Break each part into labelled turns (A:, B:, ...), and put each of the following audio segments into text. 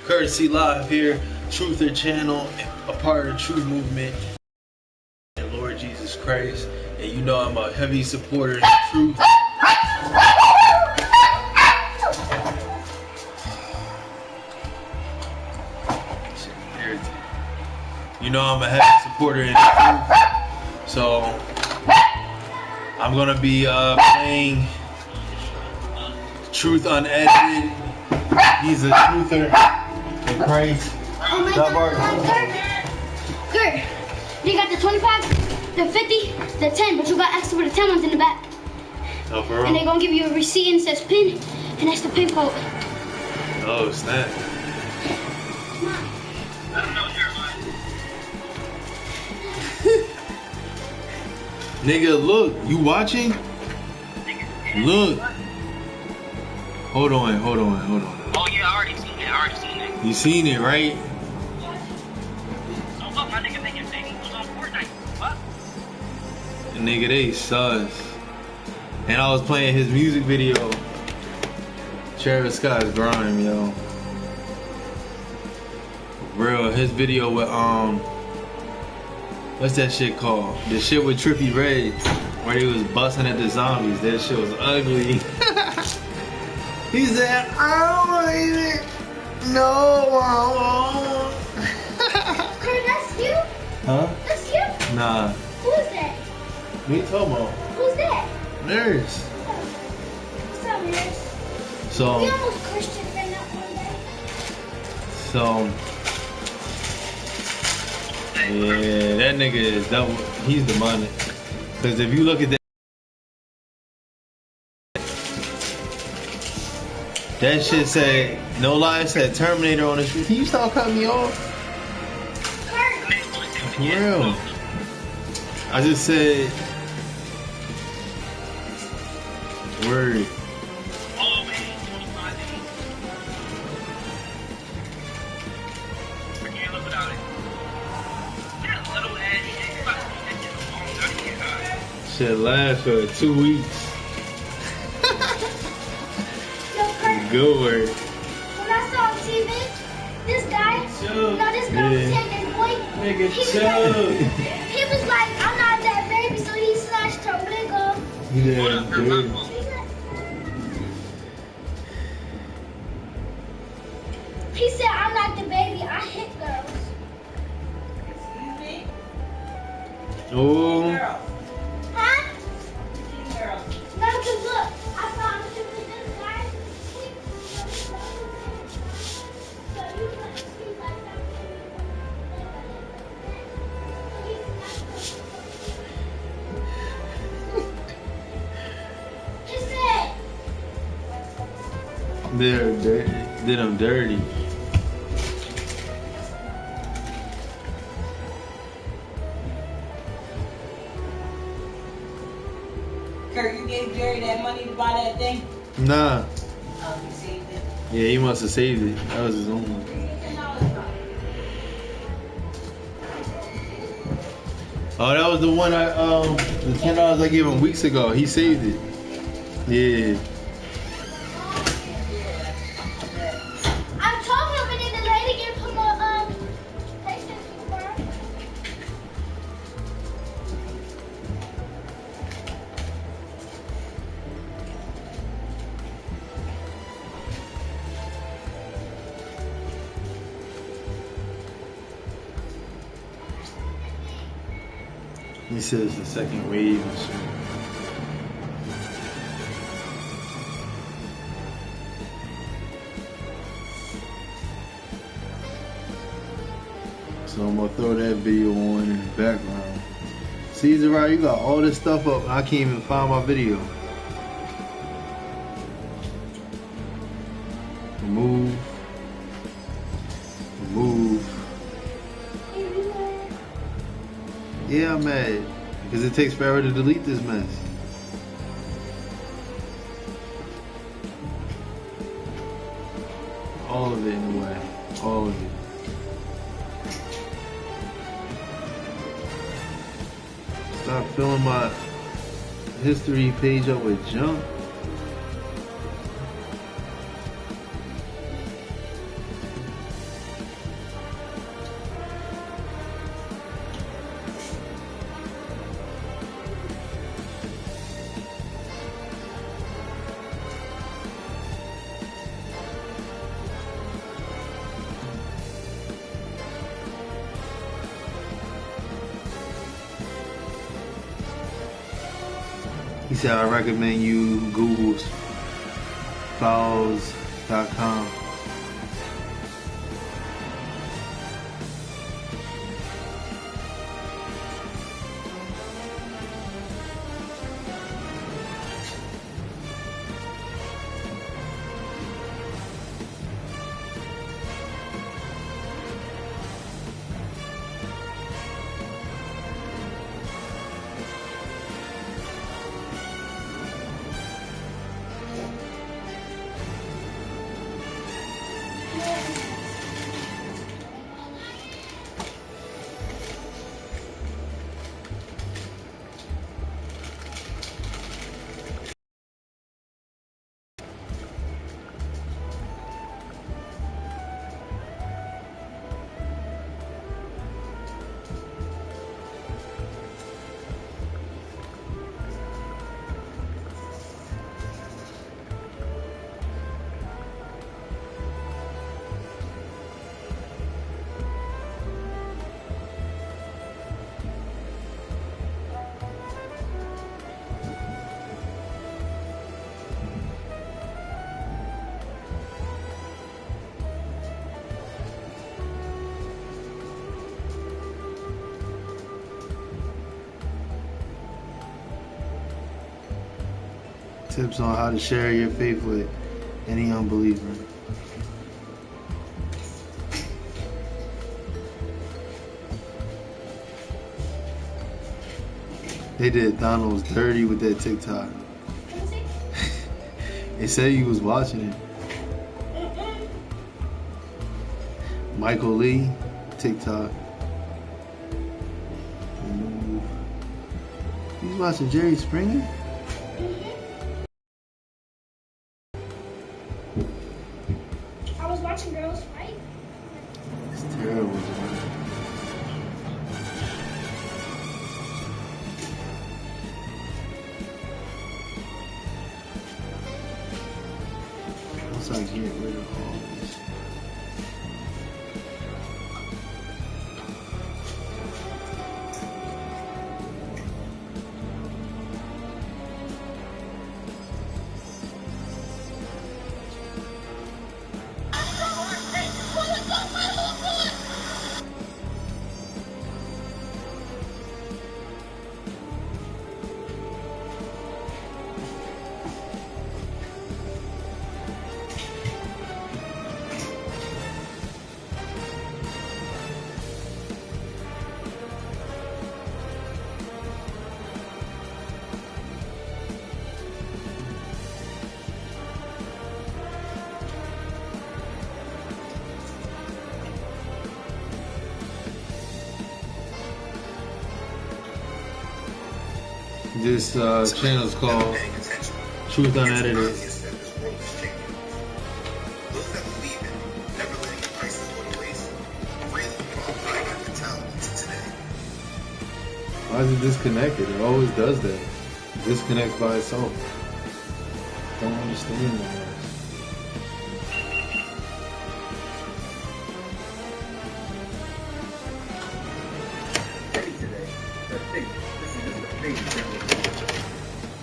A: Curtisy Live here, Truther channel, a part of the Truth movement, and Lord Jesus Christ. And you know I'm a heavy supporter of the truth. You know I'm a heavy supporter of the truth. So I'm gonna be playing Truth Unedited. He's a truther in Christ.
B: Oh my God, Kurt, you got the 25, the 50, the 10, but you got extra for the 10 ones in the back.
A: Oh, for real?
B: And they're gonna give you a receipt and says pin, and that's the pin code.
A: Oh, snap. Nigga, look, you watching? Look. Hold on.
C: Oh yeah, I already seen it.
A: You seen it, right?
C: So what, my nigga making videos on FORNiTE? What?
A: Nigga, they sus. And I was playing his music video, Travis Scott's Grime, yo. Real, his video with what's that shit called? The shit with Trippie Redd, where he was busting at the zombies. That shit was ugly. He said, I don't want it. No, I won't.
B: Kurt, that's you?
A: Huh?
B: That's you?
A: Nah.
B: Who's that?
A: Me talking about
B: Who's that?
A: Nurse.
B: What's up, nurse?
A: So,
B: We almost Christian right now one day.
A: yeah, that nigga is double. He's demonic. Cause if you look at that shit said, no lie, it said Terminator on the street. Can you stop cutting me off? For real. I just said, word.
C: Oh man, 25 days. I can't live without it. That little ass shit, about to be that shit
A: Shit lasts for 2 weeks. Good work.
B: When I saw on TV, this guy, this girl was taking boy. He was like, I'm not that baby, so he snatched her wig off.
A: Yeah, dude.
B: He said, I'm not the baby, I hit girls.
D: Excuse me?
A: Oh.
D: Girl.
B: Huh?
D: Girl.
B: No, because look, I saw him shoot with this guy. So you couldn't see like that. He said,
A: They're dirty. Did them dirty.
D: Kurt, you gave Jerry that money to buy that thing?
A: Nah.
D: Oh, you saved it.
A: Yeah, he must have saved it. That was his own one. Oh, that was the one I the $10 I gave him weeks ago. He saved it. Yeah.
B: I told him and then the lady gave him a PlayStation 4.
A: He says the second wave and shit. So I'm gonna throw that video on in the background. See, Zara, you got all this stuff up and I can't even find my video. Remove. Yeah, I'm mad. Because it takes forever to delete this mess. All of it in a way. All of it. Stop filling my history page up with junk. He said, I recommend you Google's files.com. Tips on how to share your faith with any unbeliever. They did Donald's dirty with that TikTok. They said he was watching it. Michael Lee, TikTok. He's watching Jerry Springer?
B: I was watching girls fight.
A: It's terrible, man. Once I get rid of all this. This channel is called Truth Unedited. Why is it disconnected? It always does that. It disconnects by itself. Don't understand that.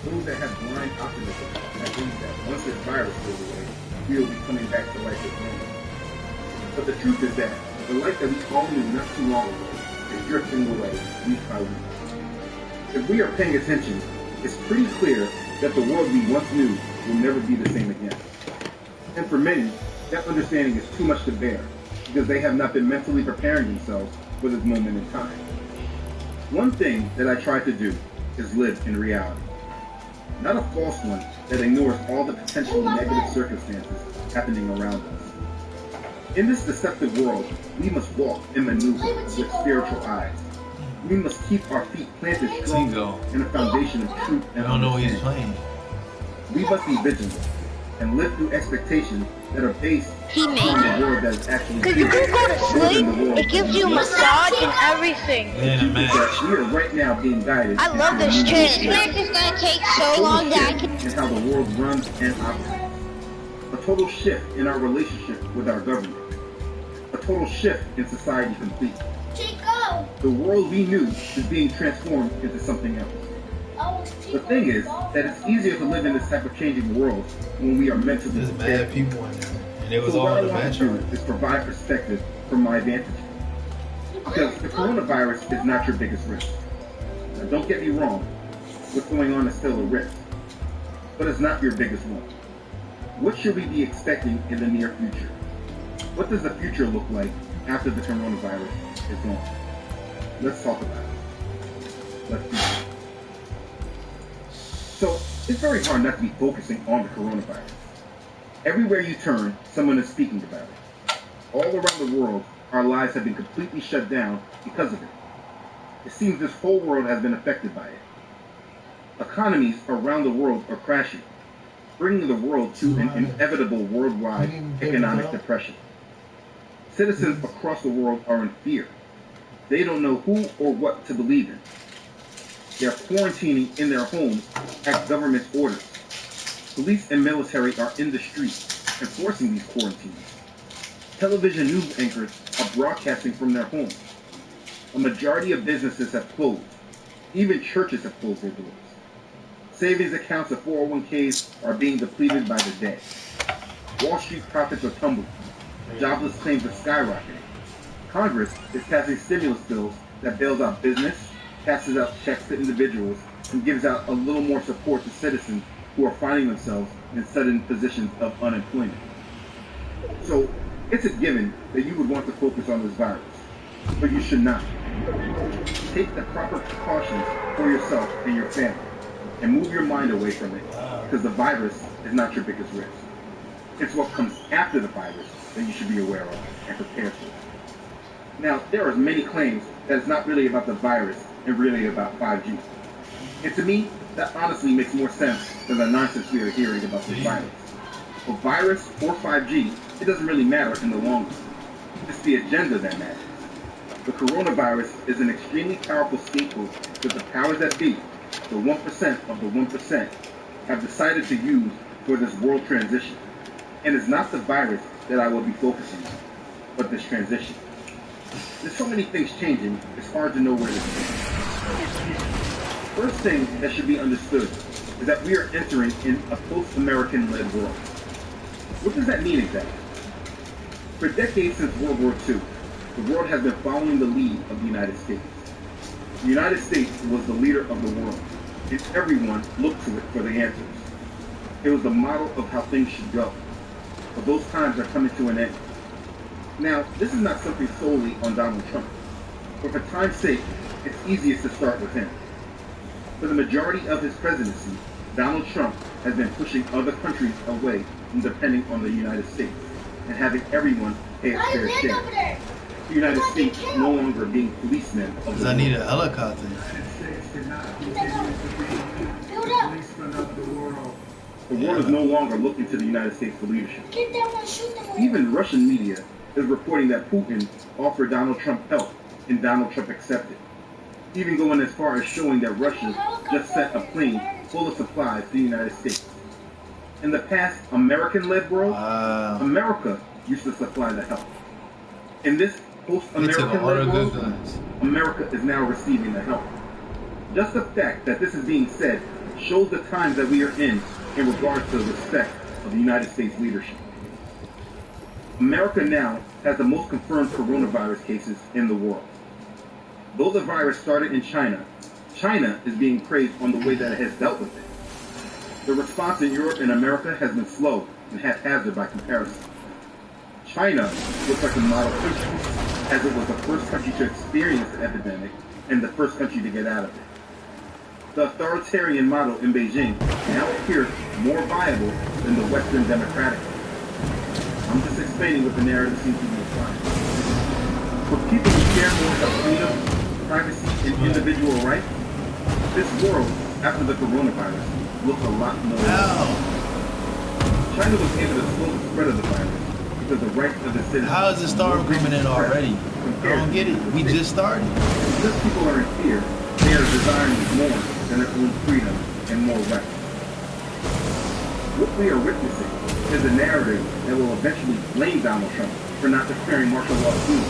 E: Those that have blind optimism that believe that once this virus goes away, we will be coming back to life as normal. But the truth is that the life that we all knew not too long ago is drifting away week by week. If we are paying attention, it's pretty clear that the world we once knew will never be the same again. And for many, that understanding is too much to bear because they have not been mentally preparing themselves for this moment in time. One thing that I try to do is live in reality. Not a false one that ignores all the potential negative circumstances happening around us. In this deceptive world, we must walk and maneuver with spiritual eyes. We must keep our feet planted strong in a foundation of truth and
A: I don't know what he's
E: understanding.
A: playing.
E: We must be vigilant and live through expectations that are based on the world that is actually
F: Because you can go to sleep, it gives you a massage and everything.
A: Yeah,
E: The truth is that we are right now being guided.
F: I love
E: into
F: this
E: a new
F: trailer.
E: world.
F: This is gonna take so long that I can.
E: And how the world runs and operates. A total shift in our relationship with our government. A total shift in society complete.
B: Chico!
E: The world we knew is being transformed into something else. The thing is that it's easier to live in this type of changing world when we are mentally
A: There's
E: prepared.
A: mad people in there. And it was
E: So
A: all
E: what
A: in
E: I
A: the
E: want to do
A: metro.
E: is provide perspective from my vantage. Because the coronavirus is not your biggest risk. Now, don't get me wrong, what's going on is still a risk. But it's not your biggest one. What should we be expecting in the near future? What does the future look like after the coronavirus is gone? Let's talk about it. Let's do it. So, it's very hard not to be focusing on the coronavirus. Everywhere you turn, someone is speaking about it. All around the world, our lives have been completely shut down because of it. It seems this whole world has been affected by it. Economies around the world are crashing, bringing the world to an inevitable worldwide economic depression. Citizens across the world are in fear. They don't know who or what to believe in. They're quarantining in their homes at government's orders. Police and military are in the streets enforcing these quarantines. Television news anchors are broadcasting from their homes. A majority of businesses have closed. Even churches have closed their doors. Savings accounts of 401ks are being depleted by the day. Wall Street profits are tumbling. Jobless claims are skyrocketing. Congress is passing stimulus bills that bails out business, passes out checks to individuals, and gives out a little more support to citizens who are finding themselves in sudden positions of unemployment. So, it's a given that you would want to focus on this virus, but you should not. Take the proper precautions for yourself and your family, and move your mind away from it, because the virus is not your biggest risk. It's what comes after the virus that you should be aware of and prepare for. Now, there are many claims that it's not really about the virus and really about 5G. And to me, that honestly makes more sense than the nonsense we are hearing about this virus. For virus or 5G, it doesn't really matter in the long run. It's the agenda that matters. The coronavirus is an extremely powerful scapegoat that the powers that be, the 1% of the 1%, have decided to use for this world transition. And it's not the virus that I will be focusing on, but this transition. There's so many things changing, it's hard to know where to begin. First thing that should be understood is that we are entering in a post-American-led world. What does that mean exactly? For decades since World War II, the world has been following the lead of the United States. The United States was the leader of the world, and everyone looked to it for the answers. It was the model of how things should go. But those times are coming to an end. Now, this is not something solely on Donald Trump, but for time's sake, it's easiest to start with him. For the majority of his presidency, Donald Trump has been pushing other countries away from depending on the United States and having everyone pay a fair share. The United States no longer being policemen of
A: Because
E: the
A: I
E: world.
A: need a helicopter.
E: The world is no longer looking to the United States for leadership.
B: Get that one, shoot them one.
E: Even Russian media is reporting that Putin offered Donald Trump help, and Donald Trump accepted. Even going as far as showing that Russia just sent a plane full of supplies to the United States. In the past American-led world, America used to supply the help. In this
A: They took all
E: post-American-led
A: the good
E: world,
A: guns.
E: America is now receiving the help. Just the fact that this is being said shows the times that we are in regards to the respect of the United States leadership. America now has the most confirmed coronavirus cases in the world. Though the virus started in China, China is being praised on the way that it has dealt with it. The response in Europe and America has been slow and haphazard by comparison. China looks like a model country, as it was the first country to experience the epidemic and the first country to get out of it. The authoritarian model in Beijing now appears more viable than the Western democratic one. I'm just explaining what the narrative seems to be implying. For people who care more about freedom, privacy, and individual rights, this world, after the coronavirus, looks a lot more. China was able to slow the spread of the virus because the rights of the citizens.
A: How is the storm coming in already? I don't get it. We just started.
E: Because people are in fear, they are desiring more than their own freedom and more rights. What we are witnessing is a narrative that will eventually blame Donald Trump for not declaring martial law sooner,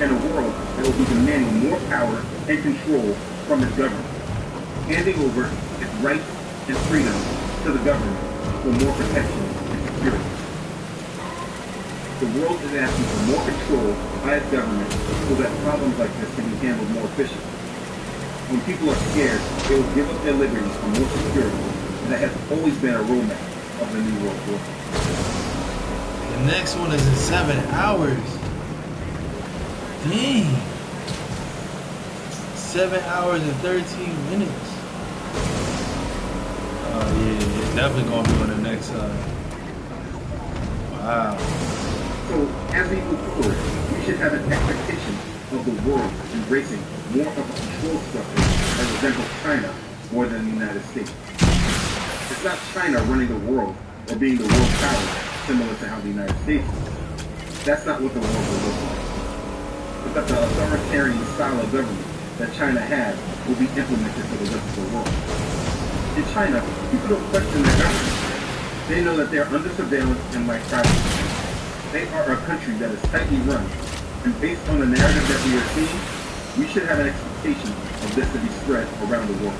E: and a world that will be demanding more power and control from his government. handing over its rights and freedom to the government for more protection and security. The world is asking for more control by its government so that problems like this can be handled more efficiently. When people are scared, they will give up their liberties for more security, and that has always been a roadmap of the New World Order.
A: The next one is in 7 hours. Dang. 7 hours and 13 minutes. Oh yeah, it's definitely gonna be on the next side. Wow.
E: So, as we move forward, we should have an expectation of the world embracing more of a control structure that resembles China more than the United States. It's not China running the world or being the world power similar to how the United States is. That's not what the world will look like. But that the authoritarian style of government that China has will be implemented for the rest of the world. In China, people don't question their government. They know that they're under surveillance and like privacy. They are a country that is tightly run, and based on the narrative that we are seeing, we should have an expectation of this to be spread around the world.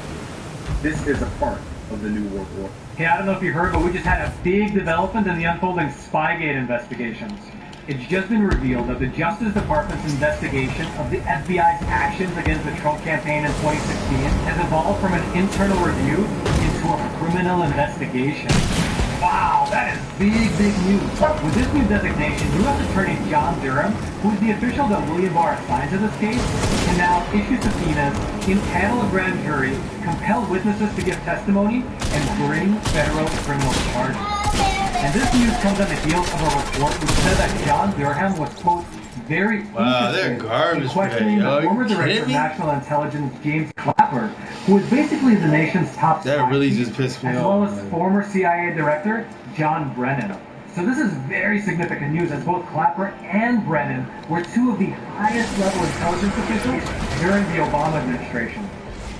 E: This is a part of the New World Order.
G: Hey, I don't know if you heard, but we just had a big development in the unfolding Spygate investigations. It's just been revealed that the Justice Department's investigation of the FBI's actions against the Trump campaign in 2016 has evolved from an internal review into a criminal investigation. Wow, that is big, big news. With this new designation, U.S. Attorney John Durham, who is the official that William Barr assigned to this case, can now issue subpoenas, impanel a grand jury, compel witnesses to give testimony, and bring federal criminal charges. And this news comes on the heels of a report which said that John Durham was, quote, very interested in questioning the former director of national intelligence, James Clapper, who is basically the nation's top spy,
A: that really just pissed me
G: as
A: off,
G: well as
A: man.
G: former CIA director John Brennan. So this is very significant news, as both Clapper and Brennan were two of the highest level intelligence officials during the Obama administration.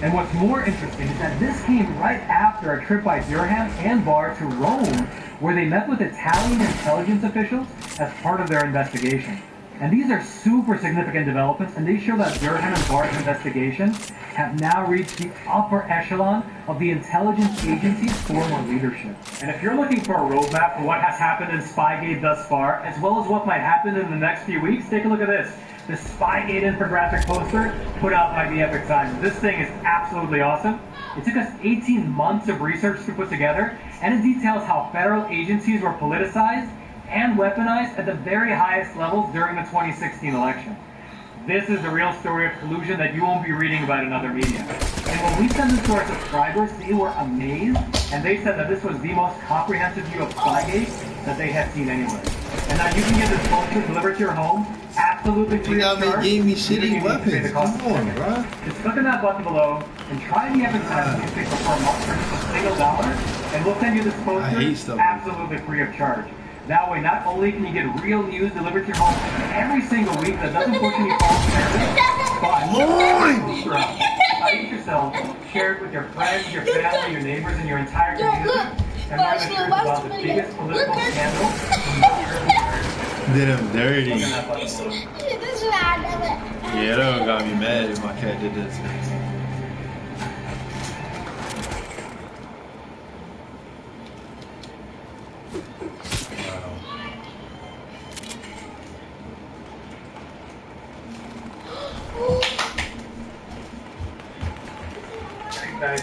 G: And what's more interesting is that this came right after a trip by Durham and Barr to Rome, where they met with Italian intelligence officials as part of their investigation. And these are super significant developments, and they show that Durham and Barr's investigations have now reached the upper echelon of the intelligence agency's former leadership. And if you're looking for a roadmap for what has happened in Spygate thus far, as well as what might happen in the next few weeks, take a look at this. The Spygate infographic poster put out by the Epic Times. This thing is absolutely awesome. It took us 18 months of research to put together, and it details how federal agencies were politicized and weaponized at the very highest levels during the 2016 election. This is the real story of collusion that you won't be reading about in other media. And when we sent this to our subscribers, they were amazed, and they said that this was the most comprehensive view of Spygate that they had seen anywhere. And now you can get this poster delivered to your home, absolutely free of charge.
A: Gave me shitty weapons. Come on, bro.
G: Just click on that button below and try the Epic Times newspaper for a month for just a single $1, and we'll send you this poster absolutely free of charge. That way, not only can you get real news delivered to your home every single week that doesn't push any false narratives, but eat yourself, share it with your friends, your family, your neighbors, and your entire community, and learn the truth about the biggest political scandal.
A: Did him dirty. Yeah, that got me mad if my cat did this.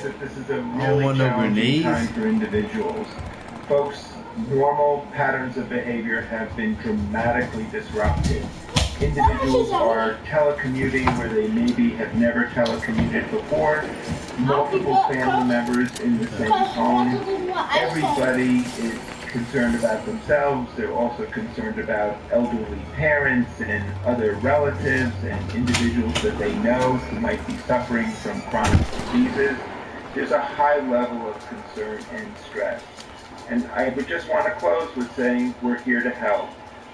E: That this is a really challenging time for individuals. Folks, normal patterns of behavior have been dramatically disrupted. Individuals are telecommuting where they maybe have never telecommuted before. Multiple family members in the same home. Everybody is concerned about themselves. They're also concerned about elderly parents and other relatives and individuals that they know who might be suffering from chronic diseases. There's a high level of concern and stress. And I would just want to close with saying we're here to help.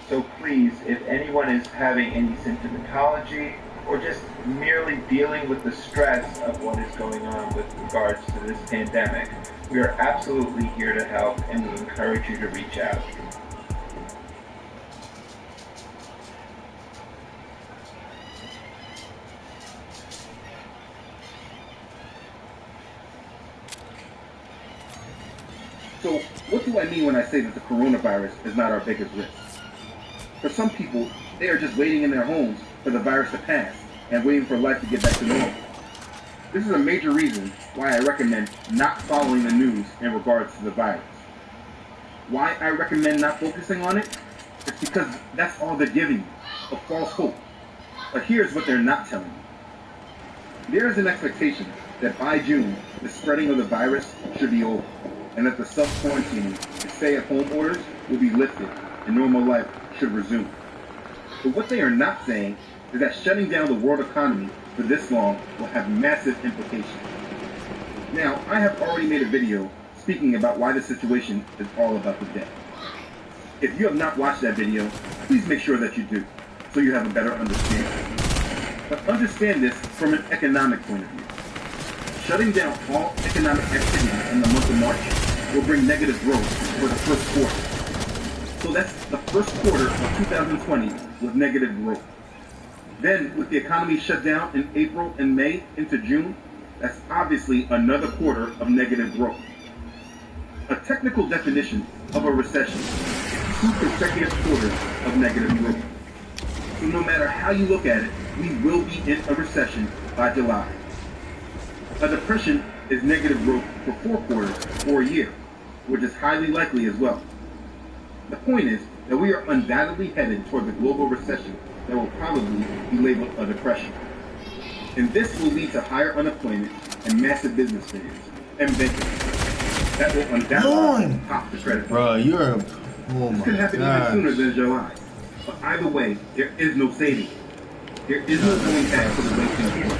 E: So please, if anyone is having any symptomatology or just merely dealing with the stress of what is going on with regards to this pandemic, we are absolutely here to help, and we encourage you to reach out. So, what do I mean when I say that the coronavirus is not our biggest risk? For some people, they are just waiting in their homes for the virus to pass and waiting for life to get back to normal. This is a major reason why I recommend not following the news in regards to the virus. Why I recommend not focusing on it? It's because that's all they're giving you, a false hope. But here's what they're not telling you. There is an expectation that by June, the spreading of the virus should be over, and that the self-quarantining and stay-at-home orders will be lifted and normal life should resume. But what they are not saying is that shutting down the world economy for this long will have massive implications. Now, I have already made a video speaking about why the situation is all about the debt. If you have not watched that video, please make sure that you do, so you have a better understanding. But understand this from an economic point of view. Shutting down all economic activity in the month of March will bring negative growth for the first quarter. So that's the first quarter of 2020 with negative growth. Then, with the economy shut down in April and May into June, that's obviously another quarter of negative growth. A technical definition of a recession is 2 consecutive quarters of negative growth. So no matter how you look at it, we will be in a recession by July. A depression is negative growth for 4 quarters or a year, which is highly likely as well. The point is that we are undoubtedly headed towards a global recession that will probably be labeled a depression. And this will lead to higher unemployment and massive business failures and banking. That will undoubtedly pop the credit.
A: Bro, you're a... Oh
E: this could happen even sooner than July. But either way, there is no saving. There is no going back to the way things were.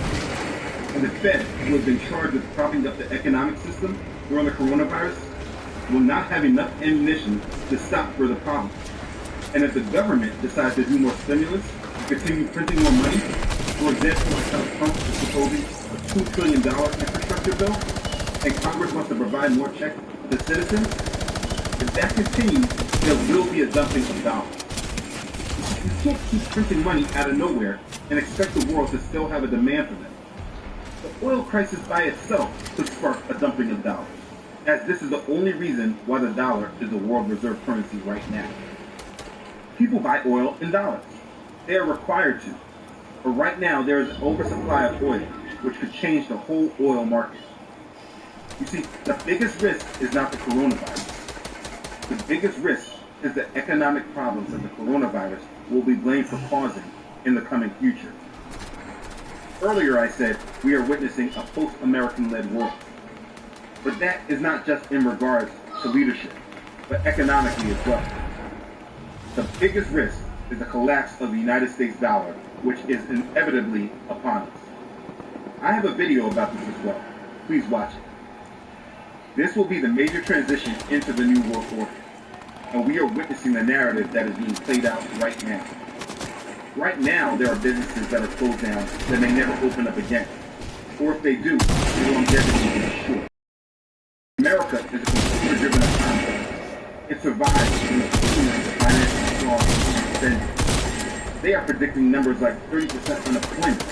E: And the Fed, who has been charged with propping up the economic system during the coronavirus, will not have enough ammunition to stop further problems. And if the government decides to do more stimulus, continue printing more money, for example, like how Trump is proposing a $2 trillion infrastructure bill, and Congress wants to provide more checks to citizens, if that continues, there will be a dumping of dollars. You can't keep printing money out of nowhere and expect the world to still have a demand for them. The oil crisis by itself could spark a dumping of dollars, as this is the only reason why the dollar is the world reserve currency right now. People buy oil in dollars. They are required to. But right now, there is an oversupply of oil, which could change the whole oil market. You see, the biggest risk is not the coronavirus. The biggest risk is the economic problems that the coronavirus will be blamed for causing in the coming future. Earlier I said we are witnessing a post-American-led world. But that is not just in regards to leadership, but economically as well. The biggest risk is the collapse of the United States dollar, which is inevitably upon us. I have a video about this as well. Please watch it. This will be the major transition into the New World Order, and we are witnessing the narrative that is being played out right now. Right now, there are businesses that are closed down that may never open up again, or if they do, their longevity is short. America is a consumer-driven economy. It survives when the consumer is financially strong and spending. They are predicting numbers like 30% unemployment.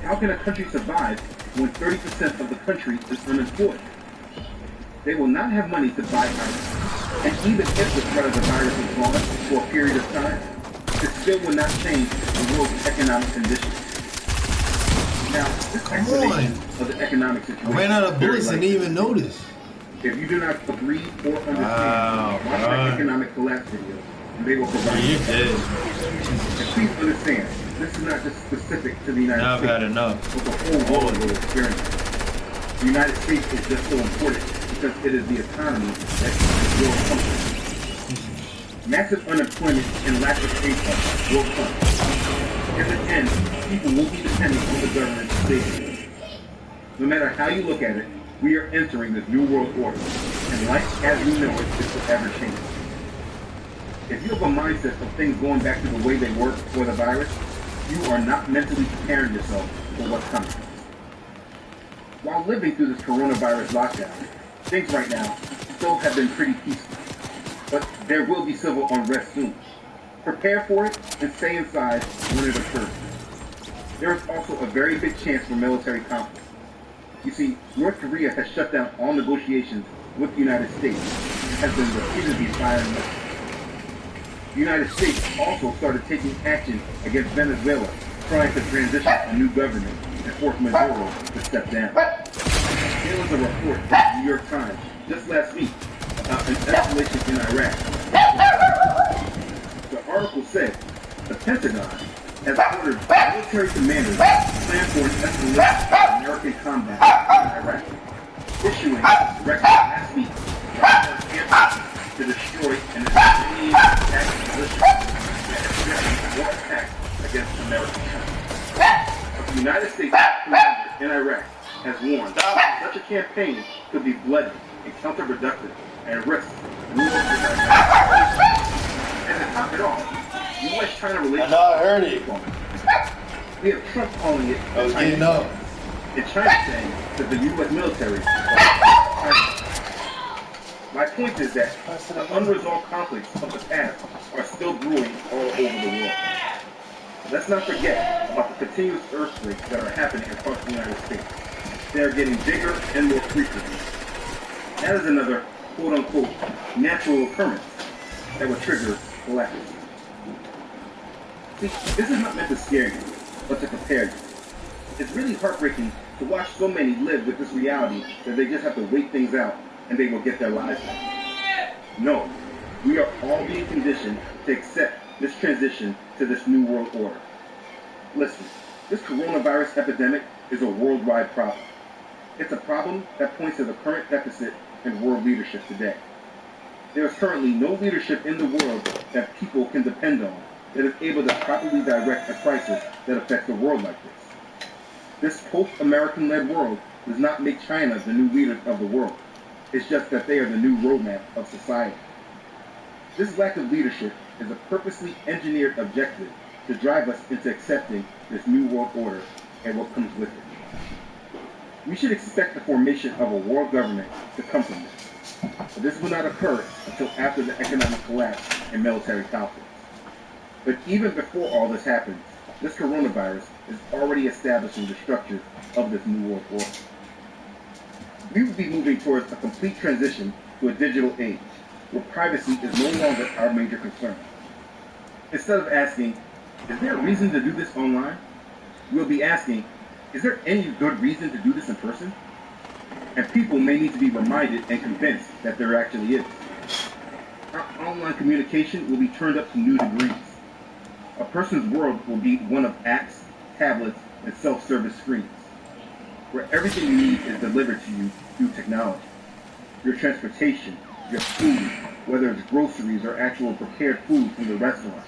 E: How can a country survive when 30% of the country is unemployed? They will not have money to buy items. And even if the threat of the virus is gone for a period of time, it still will not change the world's economic conditions. Now, this explanation of the economic situation
A: I ran out of bullets and didn't even notice.
E: If you do not agree or understand, watch my economic collapse video, and they will provide you. And please understand, this is not just specific to the United States.
A: I've had enough.
E: But the whole world will experience it. The United States is just so important because it is the economy that keeps the world functioning. Massive unemployment and lack of income will come. In the end, people will be dependent on the government to save them. No matter how you look at it, we are entering this new world order, and life as we know it is forever changing. If you have a mindset of things going back to the way they were before the virus, you are not mentally preparing yourself for what's coming. While living through this coronavirus lockdown, things right now still have been pretty peaceful, but there will be civil unrest soon. Prepare for it and stay inside when it occurs. There is also a very big chance for military conflict. You see, North Korea has shut down all negotiations with the United States has been repeatedly firing up. The United States also started taking action against Venezuela, trying to transition a new government, and forced Maduro to step down. There was a report from the New York Times just last week about an escalation in Iraq. The article said the Pentagon has ordered military commanders to plan for an escalation of American combat in Iraq, issuing a directive last week to destroy an Iranian attack militia and threatening more attacks against American troops. But the United States commander in Iraq has warned that such a campaign could be bloody and counterproductive and risk losing the And to top it off, U.S.-China relations.
A: I know, I heard it.
E: We have Trump calling it.
A: I was getting up.
E: And China saying that the U.S. military. My point is that the unresolved conflicts of the past are still brewing all over the world. Let's not forget about the continuous earthquakes that are happening across the United States. They are getting bigger and more frequent. That is another quote-unquote natural occurrence that would trigger collapse. See, this is not meant to scare you, but to prepare you. It's really heartbreaking to watch so many live with this reality that they just have to wait things out and they will get their lives back. No, we are all being conditioned to accept this transition to this new world order. Listen, this coronavirus epidemic is a worldwide problem. It's a problem that points to the current deficit in world leadership today. There is currently no leadership in the world that people can depend on that is able to properly direct a crisis that affects the world like this. This post-American-led world does not make China the new leader of the world. It's just that they are the new roadmap of society. This lack of leadership is a purposely engineered objective to drive us into accepting this new world order and what comes with it. We should expect the formation of a world government to come from this. But this will not occur until after the economic collapse and military conflicts. But even before all this happens, this coronavirus is already establishing the structure of this new world order. We will be moving towards a complete transition to a digital age, where privacy is no longer our major concern. Instead of asking, is there a reason to do this online? We'll be asking, is there any good reason to do this in person? And people may need to be reminded and convinced that there actually is. Our online communication will be turned up to new degrees. A person's world will be one of apps, tablets, and self-service screens, where everything you need is delivered to you through technology. Your transportation, your food, whether it's groceries or actual prepared food from the restaurant.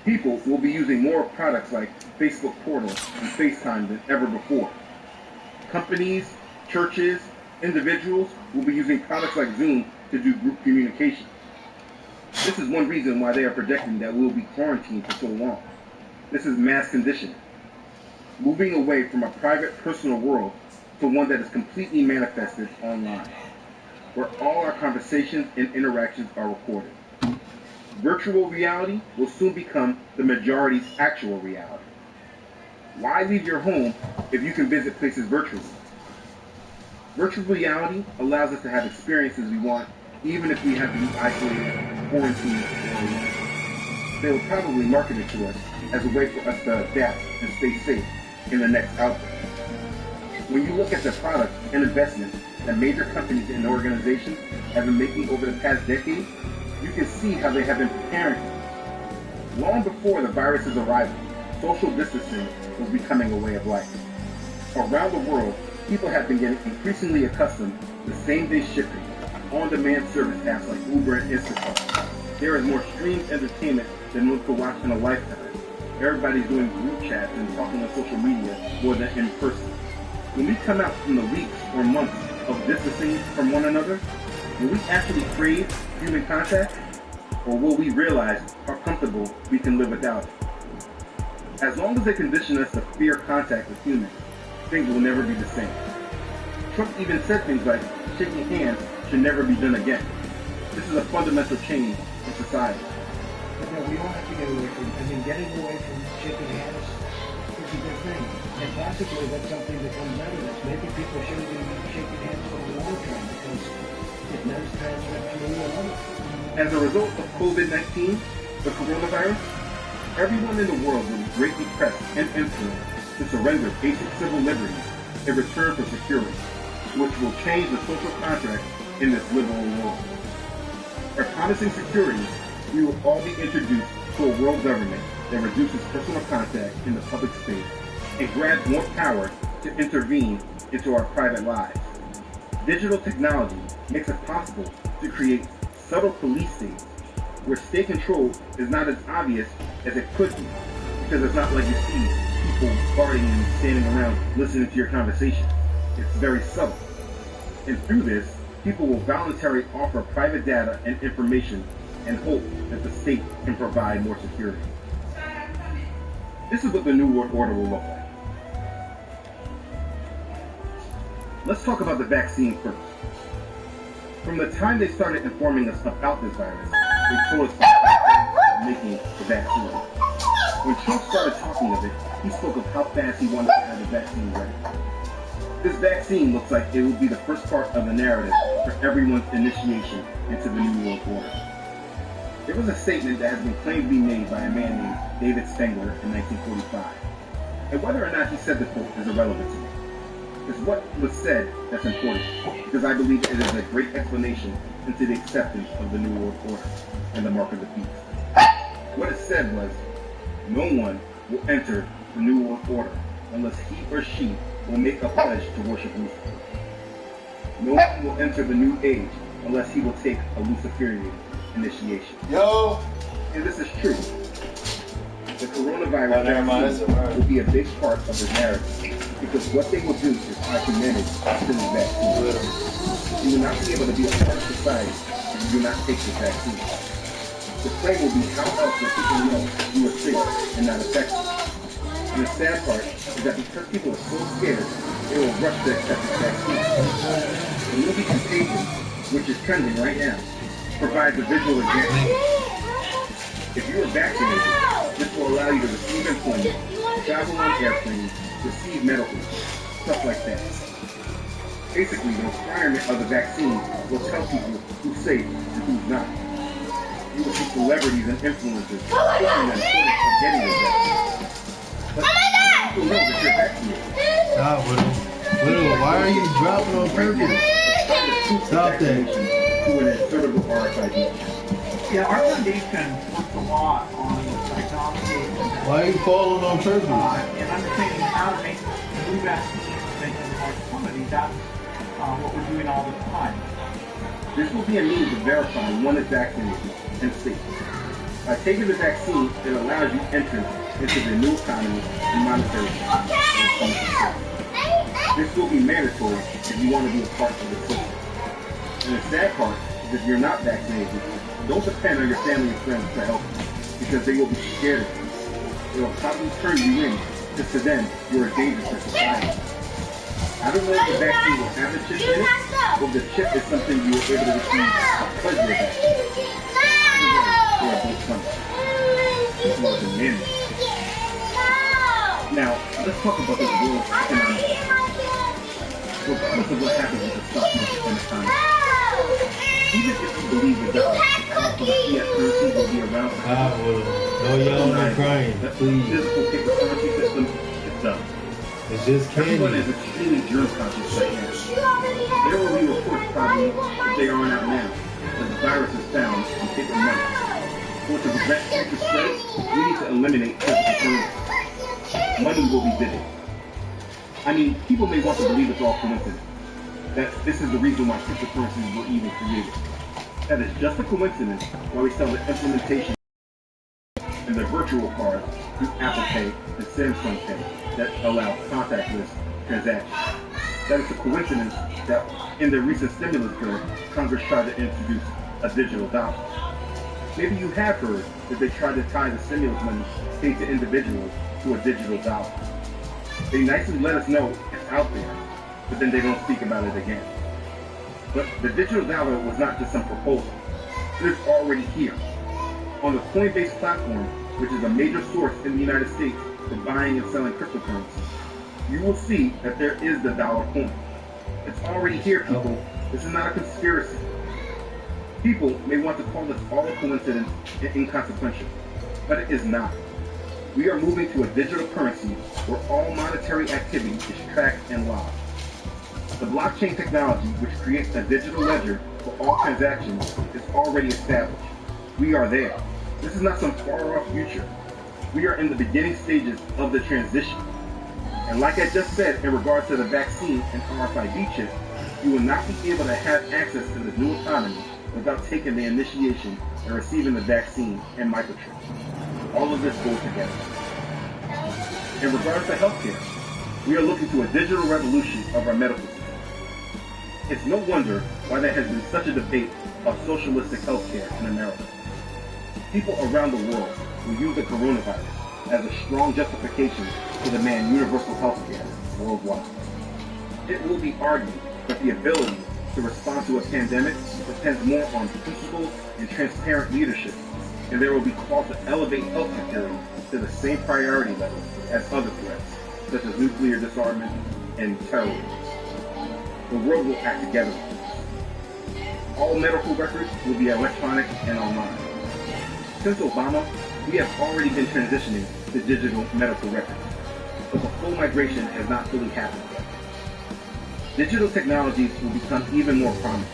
E: People will be using more products like Facebook Portal and FaceTime than ever before. Companies, churches, individuals will be using products like Zoom to do group communication. This is one reason why they are projecting that we will be quarantined for so long. This is mass conditioning. Moving away from a private, personal world to one that is completely manifested online, where all our conversations and interactions are recorded. Virtual reality will soon become the majority's actual reality. Why leave your home if you can visit places virtually? Virtual reality allows us to have experiences we want, even if we have to be isolated, quarantined, or alone. They will probably market it to us as a way for us to adapt and stay safe in the next outbreak. When you look at the products and investments that major companies and organizations have been making over the past decade, you can see how they have been preparing for it. Long before the virus's arrival, social distancing was becoming a way of life. Around the world, people have been getting increasingly accustomed to same-day shipping, on-demand service apps like Uber and Instacart. There is more streamed entertainment than one could watch in a lifetime. Everybody's doing group chats and talking on social media more than in person. When we come out from the weeks or months of distancing from one another, will we actually crave human contact? Or will we realize how comfortable we can live without it? As long as they condition us to fear contact with humans, things will never be the same. Trump even said things like, shaking hands should never be done again. This is a fundamental change in society.
G: But no, we don't have to get away from, getting away from shaking hands is
H: a good thing. And possibly that's something that comes out of this. Maybe people shouldn't be shaking hands for the long term because it does transmit to others.
E: As a result of COVID-19, the coronavirus, everyone in the world was greatly pressed and influenced to surrender basic civil liberties in return for security, which will change the social contract in this liberal world. By promising security, we will all be introduced to a world government that reduces personal contact in the public space and grabs more power to intervene into our private lives. Digital technology makes it possible to create subtle police states where state control is not as obvious as it could be, because it's not like you see people guarding and standing around listening to your conversation. It's very subtle. And through this, people will voluntarily offer private data and information and hope that the state can provide more security. This is what the New World Order will look like. Let's talk about the vaccine first. From the time they started informing us about this virus, they told us about making the vaccine. When Trump started talking of it, he spoke of how fast he wanted to have the vaccine ready. This vaccine looks like it will be the first part of the narrative for everyone's initiation into the New World Order. There was a statement that has been claimed to be made by a man named David Spengler in 1945. And whether or not he said the quote is irrelevant to me. It's what was said that's important, because I believe it is a great explanation into the acceptance of the New World Order and the mark of the beast. What it said was, no one will enter the New World Order unless he or she will make a pledge to worship Lucifer. No one will enter the New Age unless he will take a Luciferian initiation.
A: Yo!
E: And this is true. The coronavirus vaccine will be a big part of the narrative, because what they will do is try to manage to this vaccine. You will not be able to be a part of society if you do not take this vaccine. The claim will be how else will people know you are sick and not affected. And the sad part is that because people are so scared, they will rush to accept this vaccine. The movie Contagion, which is trending right now, provides a visual example. If you are vaccinated, this will allow you to receive employment, travel on airplanes, receive medical, stuff like that. Basically, the requirement of the vaccine will tell people who's safe and who's not. You will see celebrities and influencers pushing them towards getting the vaccine. But people know that you're vaccinated.
A: Stop, Little, why are you dropping on purpose? Stop that.
E: To an insertable RFID.
G: Yeah, our foundation works a lot on technology
A: Why are you falling on purpose?
G: and understanding how to make new vaccines in large quantity. That's what we're doing all the time.
E: This will be a means of verifying one is vaccinated and safe. By taking the vaccine, it allows you entrance into the new economy and monetary system. This will be mandatory if you want to be a part of the system. And the sad part is if you're not vaccinated, don't depend on your family and friends to help you, because they will be scared of you. They will probably turn you in, because to them, you're a danger to society. I don't know if the vaccine will have the chip in it, or if the chip is something you were able to receive because you're vaccinated. They are both coming. This was a minute. Now, let's talk about this world economic. Regardless of what happens with the stock market and economy, even if you believe the dollar, the cost of the fiat currency will be around for
A: No yelling and crying,
E: the
A: please.
E: physical paper currency system is done.
A: It's just
E: Everyone
A: candy.
E: is extremely germ conscious right now. There will be reports probably, if they aren't out now, that the virus is found in paper money. So to prevent future spread, we need to eliminate physical currency. Money will be digital. I mean, people may want to believe it's all coincidence, that this is the reason why cryptocurrencies were even created. That is just a coincidence why we sell the implementation and the virtual cards through Apple Pay and Samsung Pay that allow contactless transactions. That is a coincidence that in the recent stimulus bill, Congress tried to introduce a digital dollar. Maybe you have heard that they tried to tie the stimulus money paid to individuals to a digital dollar. They nicely let us know it's out there, but then they don't speak about it again. But the digital dollar was not just some proposal. It is already here. On the Coinbase platform, which is a major source in the United States for buying and selling cryptocurrency, you will see that there is the dollar coin. It's already here, people. This is not a conspiracy. People may want to call this all a coincidence and inconsequential, but it is not. We are moving to a digital currency where all monetary activity is tracked and logged. The blockchain technology, which creates a digital ledger for all transactions, is already established. We are there. This is not some far-off future. We are in the beginning stages of the transition. And like I just said in regards to the vaccine and RFID chip, you will not be able to have access to this new economy without taking the initiation and receiving the vaccine and microchip. All of this goes together. In regards to healthcare, we are looking to a digital revolution of our medical system. It's no wonder why there has been such a debate of socialistic healthcare in America. People around the world will use the coronavirus as a strong justification to demand universal healthcare worldwide. It will be argued that the ability to respond to a pandemic depends more on principled and transparent leadership, and there will be calls to elevate health security to the same priority level as other threats, such as nuclear disarmament and terrorism. The world will act together. All medical records will be electronic and online. Since Obama, we have already been transitioning to digital medical records, but the full migration has not fully happened yet. Digital technologies will become even more prominent,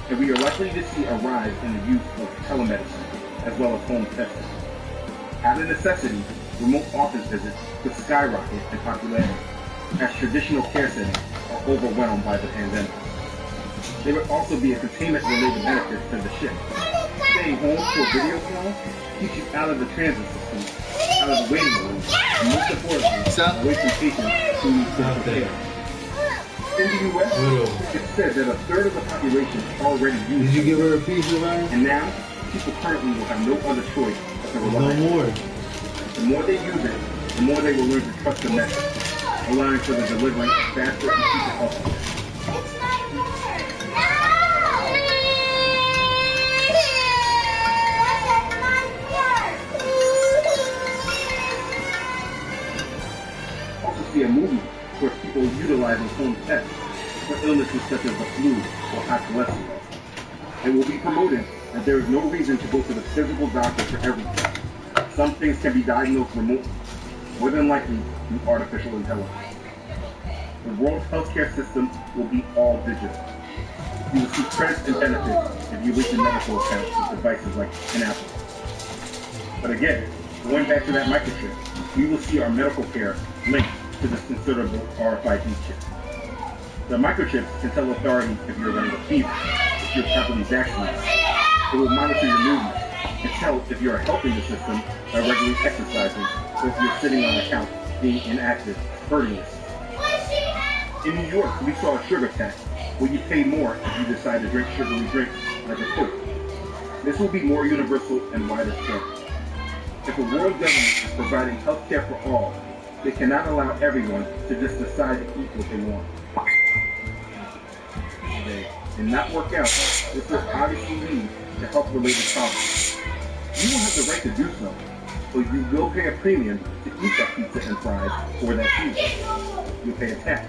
E: and we are likely to see a rise in the use of telemedicine as well as home testing. Out of necessity, remote office visits could skyrocket in popularity as traditional care settings are overwhelmed by the pandemic. There would also be a containment-related benefit to the shift. Staying home for a video call keeps you out of the transit system, out of the waiting room, and most importantly, away from patients who need critical care. In the U.S., it's said that a third of the population already uses.
A: Did you give her a piece of iron?
E: And now, people currently will have no other choice but to rely on it.
A: No more.
E: The more they use it, the more they will learn to trust the message, allowing for the delivery of faster and cheaper healthcare. Also see a movement towards people utilizing home tests for illnesses such as the flu or high cholesterol. It will be promoted that there is no reason to go to the physical doctor for everything. Some things can be diagnosed remotely, more than likely through artificial intelligence. The world healthcare system will be all digital. You will see credits and benefits if you link your medical accounts with devices like an Apple. But again, going back to that microchip, we will see our medical care linked to this considerable RFID chip. The microchips can tell authorities if you're running a fever, if you're properly vaccinated. It will monitor your movements and tell if you are helping the system by regularly exercising or if you're sitting on a couch being inactive, hurting yourself. In New York, we saw a sugar tax where you pay more if you decide to drink sugary drinks like a Coke. This will be more universal and wider spread. If a world government is providing health care for all, they cannot allow everyone to just decide to eat what they want. If they did not work out, this will obviously lead to health-related problems. You will have the right to do so, but you will pay a premium to eat that pizza and fries or that pizza. You'll pay a tax.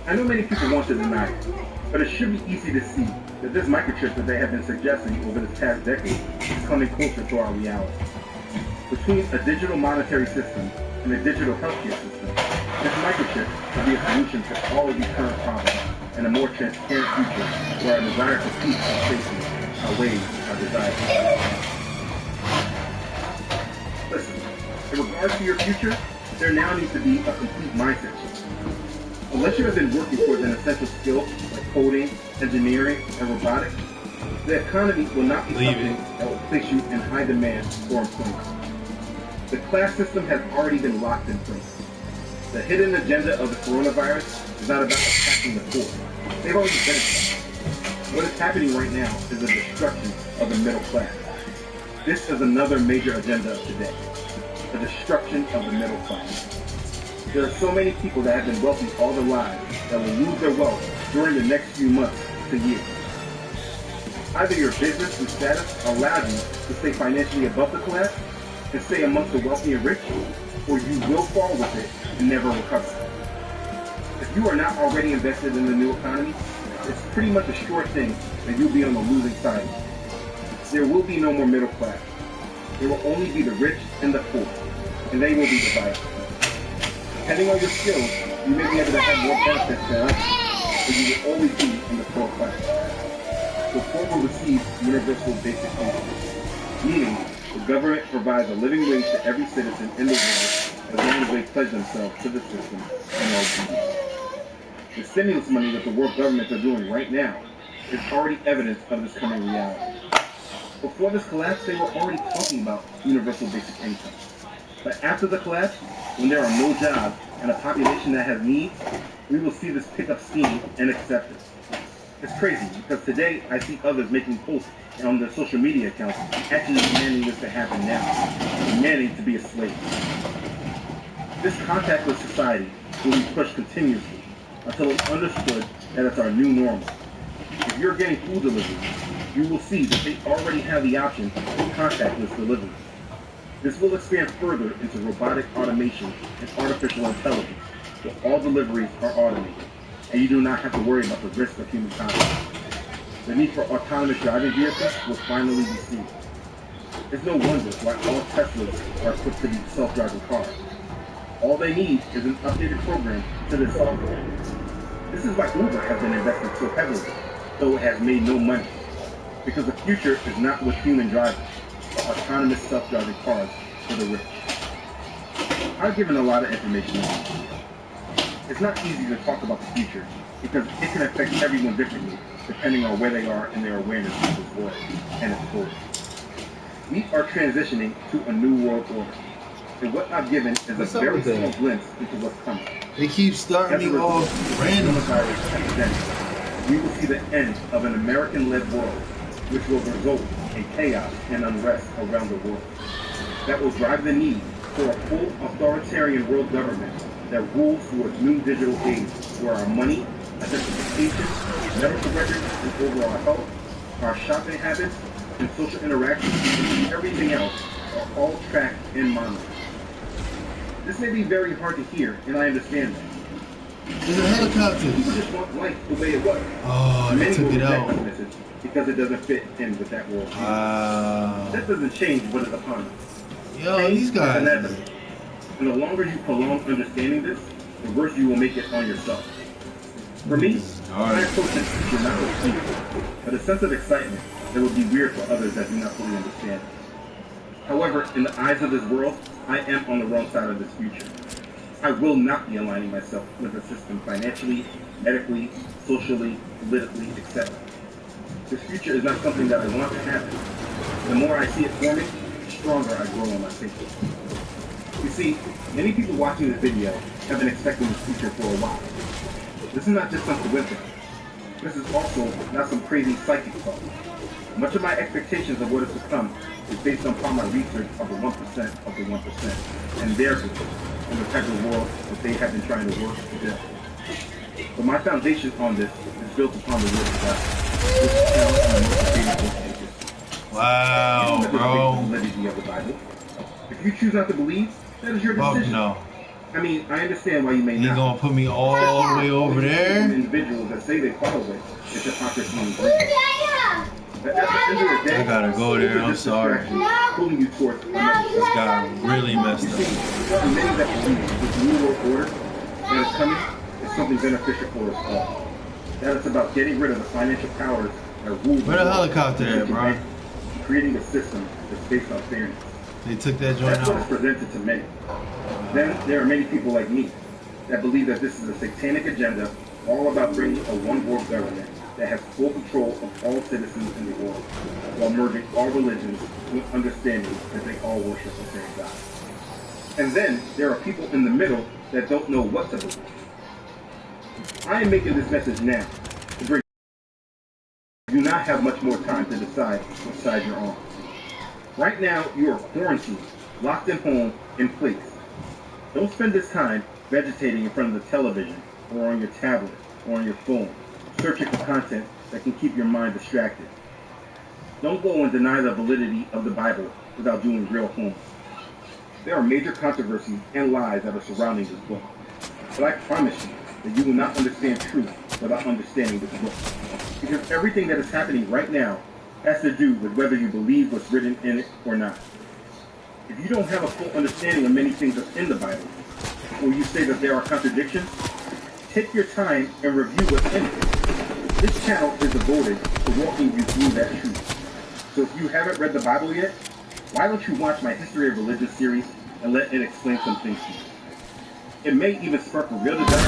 E: I know many people want to deny it, but it should be easy to see that this microchip that they have been suggesting over this past decade is coming closer to our reality. Between a digital monetary system and a digital healthcare system, this microchip will be a solution to all of these current problems and a more transparent future where our desire for peace and safety outweighs our desire for Listen, in regards to your future, there now needs to be a complete mindset shift. Unless you have been working towards an essential skill like coding, engineering, and robotics, the economy will not be something that will place you in high demand for employment. The class system has already been locked in place. The hidden agenda of the coronavirus is not about attacking the poor. They've already been attacked. What is happening right now is the destruction of the middle class. This is another major agenda of today, the destruction of the middle class. There are so many people that have been wealthy all their lives that will lose their wealth during the next few months to years. Either your business and status allowed you to stay financially above the collapse and stay amongst the wealthy and rich, or you will fall with it and never recover. If you are not already invested in the new economy, it's pretty much a sure thing that you'll be on the losing side. There will be no more middle class. There will only be the rich and the poor, and they will be divided. Depending on your skills, you may be able to have more benefits than others, but you will always be in the poor class. The poor will receive universal basic income, meaning the government provides a living wage to every citizen in the world as long as they pledge themselves to the system and are obedient. The stimulus money that the world governments are doing right now is already evidence of this coming reality. Before this collapse, they were already talking about universal basic income. But after the collapse, when there are no jobs and a population that has needs, we will see this pick up steam and acceptance. It's crazy because today I see others making posts on their social media accounts actually demanding this to happen now, demanding to be a slave. This contactless society will be pushed continuously until it's understood that it's our new normal. If you're getting food deliveries, you will see that they already have the option of contactless delivery. This will expand further into robotic automation and artificial intelligence, where all deliveries are automated, and you do not have to worry about the risk of human contact. The need for autonomous driving vehicles will finally be seen. It's no wonder why all Teslas are equipped to be self-driving cars. All they need is an updated program to this software. This is why Uber has been investing so heavily, though it has made no money. Because the future is not with human drivers, but autonomous self-driving cars for the rich. I've given a lot of information on this. It's not easy to talk about the future because it can affect everyone differently depending on where they are in their awareness of this world and its goals. We are transitioning to a new world order. And what I've given is a very small glimpse into what's coming.
A: They keep starting me off random.
E: We will see the end of an American-led world, which will result in chaos and unrest around the world. That will drive the need for a full authoritarian world government that rules towards new digital age, where our money, identification, medical records, and overall health, our shopping habits, and social interactions, and everything else are all tracked and monitored. This may be very hard to hear, and I understand that.
A: There's a helicopter.
E: People just want life the way it was.
A: Oh, they took it out.
E: This message because it doesn't fit in with that world. That doesn't change what is upon us.
A: Yo, these guys.
E: And the longer you prolong understanding this, the worse you will make it on yourself. For me, I approach this future not with fear, but a sense of excitement that would be weird for others that do not fully understand. However, in the eyes of this world, I am on the wrong side of this future. I will not be aligning myself with the system financially, medically, socially, politically, etc. This future is not something that I want to happen. The more I see it forming, the stronger I grow in my thinking. You see, many people watching this video have been expecting this future for a while. This is not just some coincidence. This is also not some crazy psychic thought. Much of my expectations of what is to come is based upon my research of the 1% of the 1% and their vision and the type of world that they have been trying to work to build. But my foundation on this is built upon the word of God, which is found in the most famous pages.
A: Wow, bro.
E: Validity of the Bible. If you choose not to believe, that is your decision.
A: No.
E: I mean, I understand why you may not.
A: You're gonna put me all the way over there?
E: Individuals that say they follow it, it's hypocrisy and greed. But at the end of the day,
A: I gotta go there, I'm sorry.
E: Pulling you towards
A: This guy really messed up.
E: there are many that believe this new world order that is coming is something beneficial for us all. That it's about getting rid of the financial powers that rule the
A: Where the
E: world
A: helicopter at, bro?
E: and creating a system that's based on fairness.
A: They took that joint
E: That's what is
A: out.
E: presented to many. Then there are many people like me that believe that this is a satanic agenda all about bringing a one-world government that has full control of all citizens in the world, while merging all religions with understanding that they all worship the same God. And then there are people in the middle that don't know what to believe. I am making this message now to bring you do not have much more time to decide what side you're on. Right now, you are quarantined, locked in home, in place. Don't spend this time vegetating in front of the television, or on your tablet, or on your phone, searching for content that can keep your mind distracted. Don't go and deny the validity of the Bible without doing real homework. There are major controversies and lies that are surrounding this book. But I promise you that you will not understand truth without understanding this book. Because everything that is happening right now has to do with whether you believe what's written in it or not. If you don't have a full understanding of many things that's in the Bible, or you say that there are contradictions, take your time and review what's in it. This channel is devoted to walking you through that truth. So if you haven't read the Bible yet, why don't you watch my History of Religion series and let it explain some things to you? It may even spark a real desire.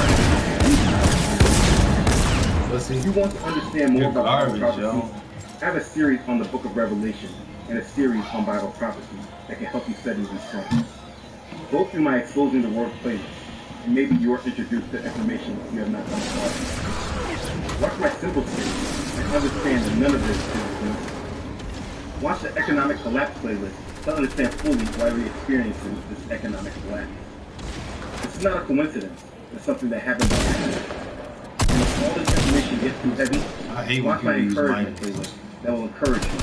E: If you want to understand more about Bible prophecy, I have a series on the book of Revelation and a series on Bible prophecy that can help you study these things. Go through my Exposing the Word playlist, and maybe you are introduced to information you have not come across. Watch my Symbol series and understand that none of this is coincidental. Watch the Economic Collapse playlist to understand fully why we're experiencing this economic collapse. This is not a coincidence. It's something that happened by accident. And if all this information gets too heavy, watch my encouragement playlist that will encourage you to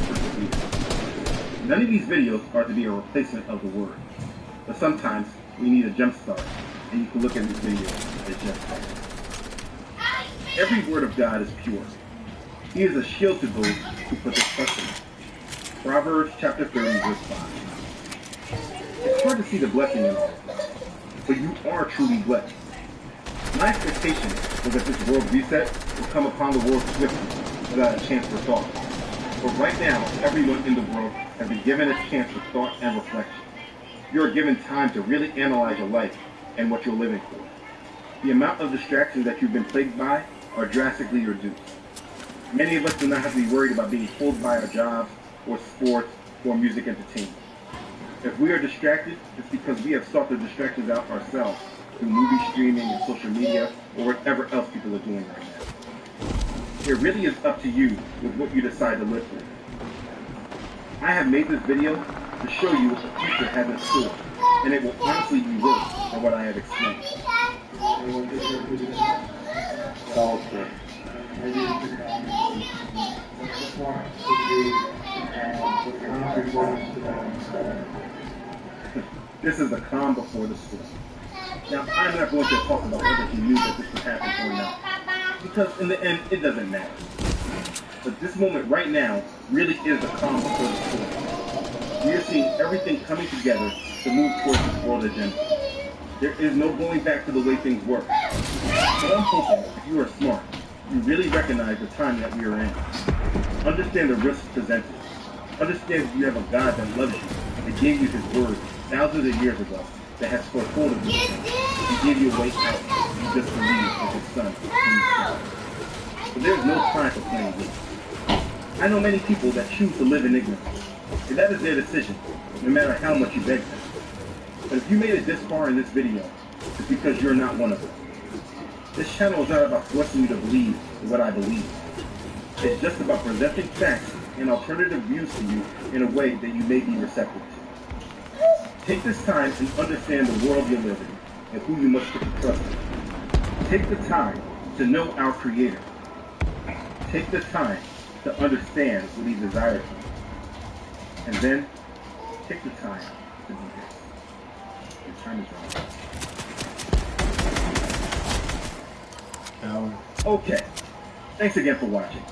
E: persevere. None of these videos are to be a replacement of the Word, but sometimes we need a jump start, and you can look at this video as just that. Every word of God is pure. He is a shield to those who put their trust in him. Proverbs chapter 30, verse 5. It's hard to see the blessing in all of this, but you are truly blessed. My expectation was that this world reset would come upon the world swiftly, without a chance for thought. But right now, everyone in the world has been given a chance for thought and reflection. You are given time to really analyze your life and what you're living for. The amount of distractions that you've been plagued by are drastically reduced. Many of us do not have to be worried about being pulled by our jobs, or sports, or music entertainment. If we are distracted, it's because we have sought the distractions out ourselves through movie streaming and social media, or whatever else people are doing right now. It really is up to you with what you decide to live for. I have made this video to show you what the future has in store, and it will honestly be worse than what I have explained. This is the calm before the storm. Now, I'm not going to talk about whether he knew that this would happen or not, because in the end, it doesn't matter. But this moment right now really is the calm before the storm. We are seeing everything coming together to move towards this world agenda. There is no going back to the way things were. But I'm hoping if you are smart, you really recognize the time that we are in. Understand the risks presented. Understand that you have a God that loves you, that gave you his word thousands of years ago, that has foretold of you. He gave you a way out. You just believe in his son. But there is no time for playing games. I know many people that choose to live in ignorance, and that is their decision, no matter how much you beg them. But if you made it this far in this video, it's because you're not one of them. This channel is not about forcing you to believe what I believe. It's just about presenting facts and alternative views to you in a way that you may be receptive to. Take this time and understand the world you live in and who you must put your trust in. Take the time to know our Creator. Take the time to understand what He desires from you. And then, take the time to do this. Your time is up. Okay. Thanks again for watching.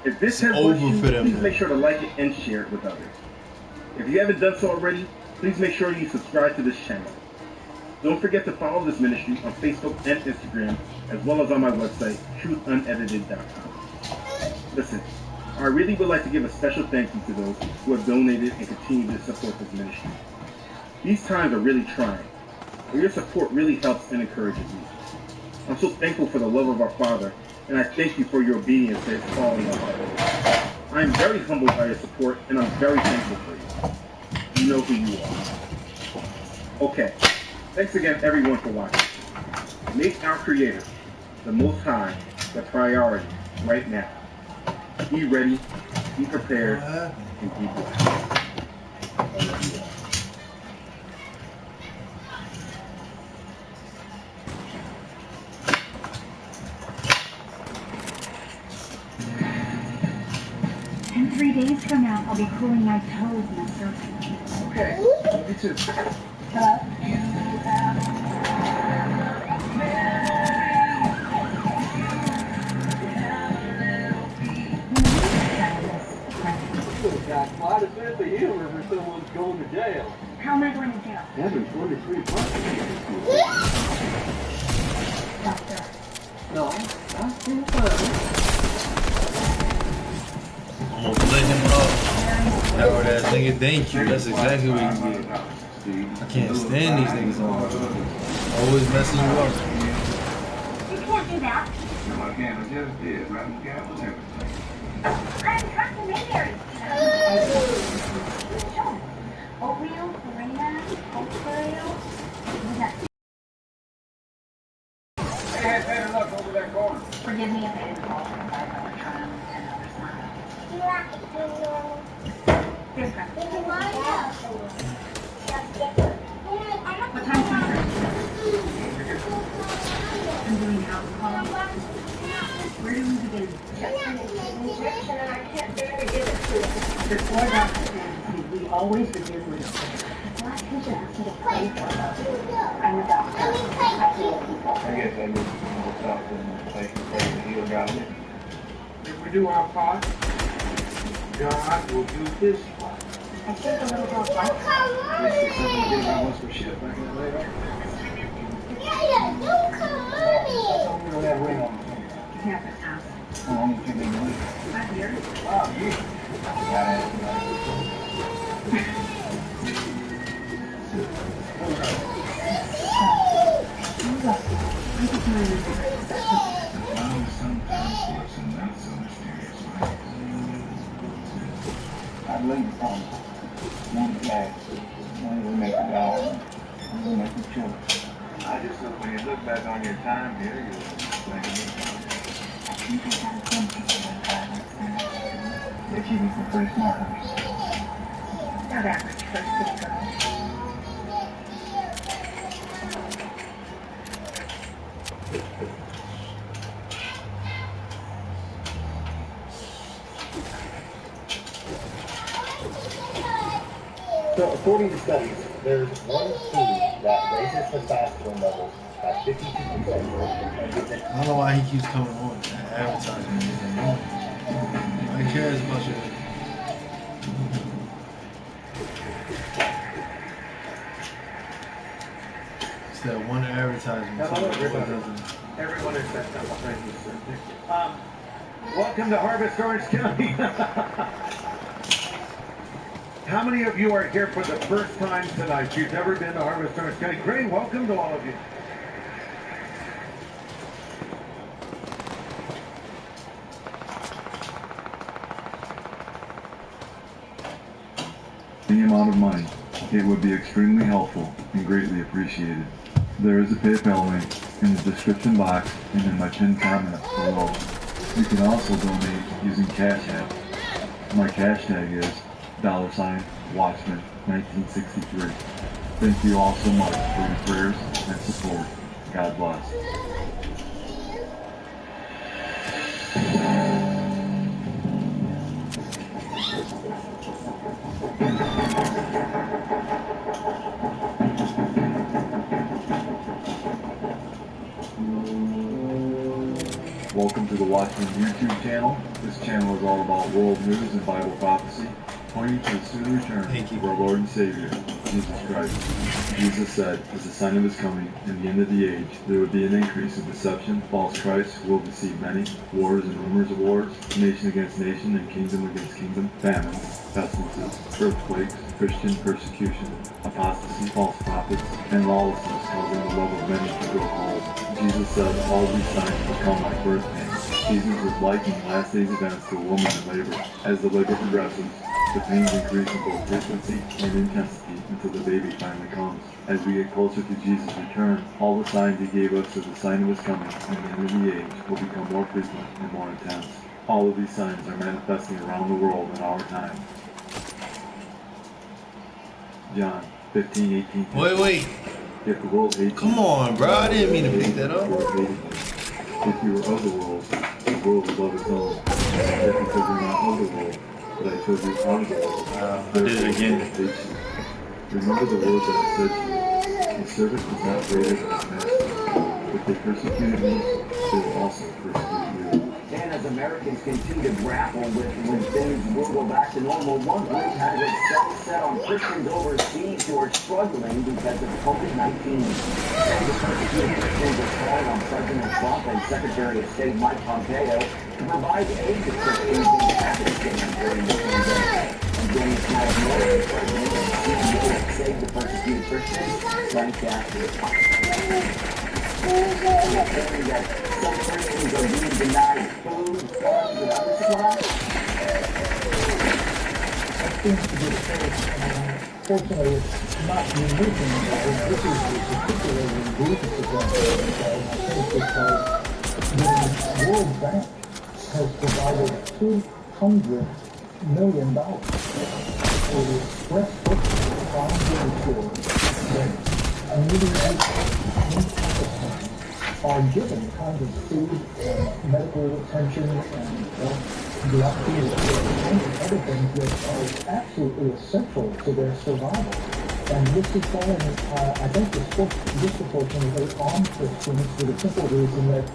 E: If this has blessed you, please make sure to like it and share it with others. If you haven't done so already, please make sure you subscribe to this channel. Don't forget to follow this ministry on Facebook and Instagram, as well as on my website, truthunedited.com. Listen, I really would like to give a special thank you to those who have donated and continue to support this ministry. These times are really trying, but your support really helps and encourages me. I'm so thankful for the love of our Father, and I thank you for your obedience to His calling on our life. I am very humbled by your support, and I'm very thankful for you. You know who you are. Okay, thanks again everyone for watching. Make our Creator, the Most High, the priority right now. Be ready, be prepared, and be blessed. I love you all.
I: 3 days from now, I'll be cooling my toes in the surf.
H: Okay, me too.
I: Hello?
H: Little guy, quite a sense of humor for someone's going to jail.
I: How am I going to jail?
H: Having 23 bucks.
I: Doctor.
H: No, I feel fine.
A: I'm gonna let him up. Howard ass nigga, thank you. That's exactly what you get. I can't stand these niggas on. Always messing you up.
I: You can't do that.
E: No, I can't. I just did. Right in the gap and everything.
I: I'm trusting Mary. Oatmeal, farina, oat cereal. What's that?
H: Hey, had better luck over that corner.
I: Forgive me if I didn't call for a $5 trial and $10 smile. Here's breakfast. What time is it? I'm doing alcohol. Where do we begin? Before Dr. Fantasy, we always begin with a prayer. The black patient has to pray for us. I'm the doctor. I heal people.
E: I guess I need to stop and take the place to heal God.
H: If we do our part, God will do his part.
I: I think a little girl's life.
H: This is something we did about once for shit back in the day, right?
E: We don't have a ring on the finger.
I: Yeah, but ask.
E: How long you think they live?
I: 5 years.
E: Wow, you. Gotta ask I believe the promise. One flag. One will make the dog. One will make the children. I just hope when you look back on your time here, you'll think of it. That you was the first martyr.
I: Not average first city girl.
J: So, according to studies, there's one food that raises testosterone levels by 52%.
A: I don't know why he keeps coming on that advertisement. I care as much as it's that one advertisement.
H: Everyone is set up. Thank you, sir. Welcome to Harvest Orange County. How many of you are here for the first time tonight? You've never been to Harvest Orange County. Great, welcome to all of you.
K: The amount of money. It would be extremely helpful and greatly appreciated. There is a PayPal link in the description box and in my pinned comment below. You can also donate using Cash App. My cash tag is $Watchman1963. Thank you all so much for your prayers and support. God bless. Welcome to the Watchman YouTube channel. This channel is all about world news and Bible prophecy, pointing to the soon return of our Lord and Savior, Jesus Christ. Jesus said, as a sign of his coming, in the end of the age, there would be an increase of deception, false Christs will deceive many, wars and rumors of wars, nation against nation and kingdom against kingdom, famines, pestilences, earthquakes, Christian persecution, apostasy, false prophets, and lawlessness causing the love of many to grow cold. Jesus said all these signs will come like birth pains. Jesus was likening last days events to a woman in labor. As the labor progresses, the pains increase in both frequency and intensity until the baby finally comes. As we get closer to Jesus' return, all the signs he gave us as a sign of his coming and the end of the age will become more frequent and more intense. All of these signs are manifesting around the world in our time. John 15:18.
A: Wait.
K: If the world hates
A: Come on, bro. I didn't mean to pick that up.
K: If you were of the world would love its own. Yet because you're not of the world, but I told you out of the world.
A: I did it again.
K: Remember the word that I said to you. The servant is not greater than his master. If they persecuted me, they will also persecute you.
H: And as Americans continue to grapple with when things will go back to normal, one group has its set on Christians overseas who are struggling because of COVID-19. The persecuted Christians are calling on President Trump and Secretary of State Mike Pompeo to provide aid to Christians in Pakistan during the pandemic. And joining us now is more of the President and CEO of Save the Persecuted Christians, Frank Gaffney. That some Christians are being denied food, funds, and other supplies?
L: That seems to be the case. Fortunately, it's not unique in the world. This is a particularly grievous example because I think because the World Bank has provided $200 million for the express purpose of ensure that immediate are given the kind of food and medical attention and the opportunity to do other things that are absolutely essential to their survival. And this is falling, I think, disproportionately on Christians for the simple reason that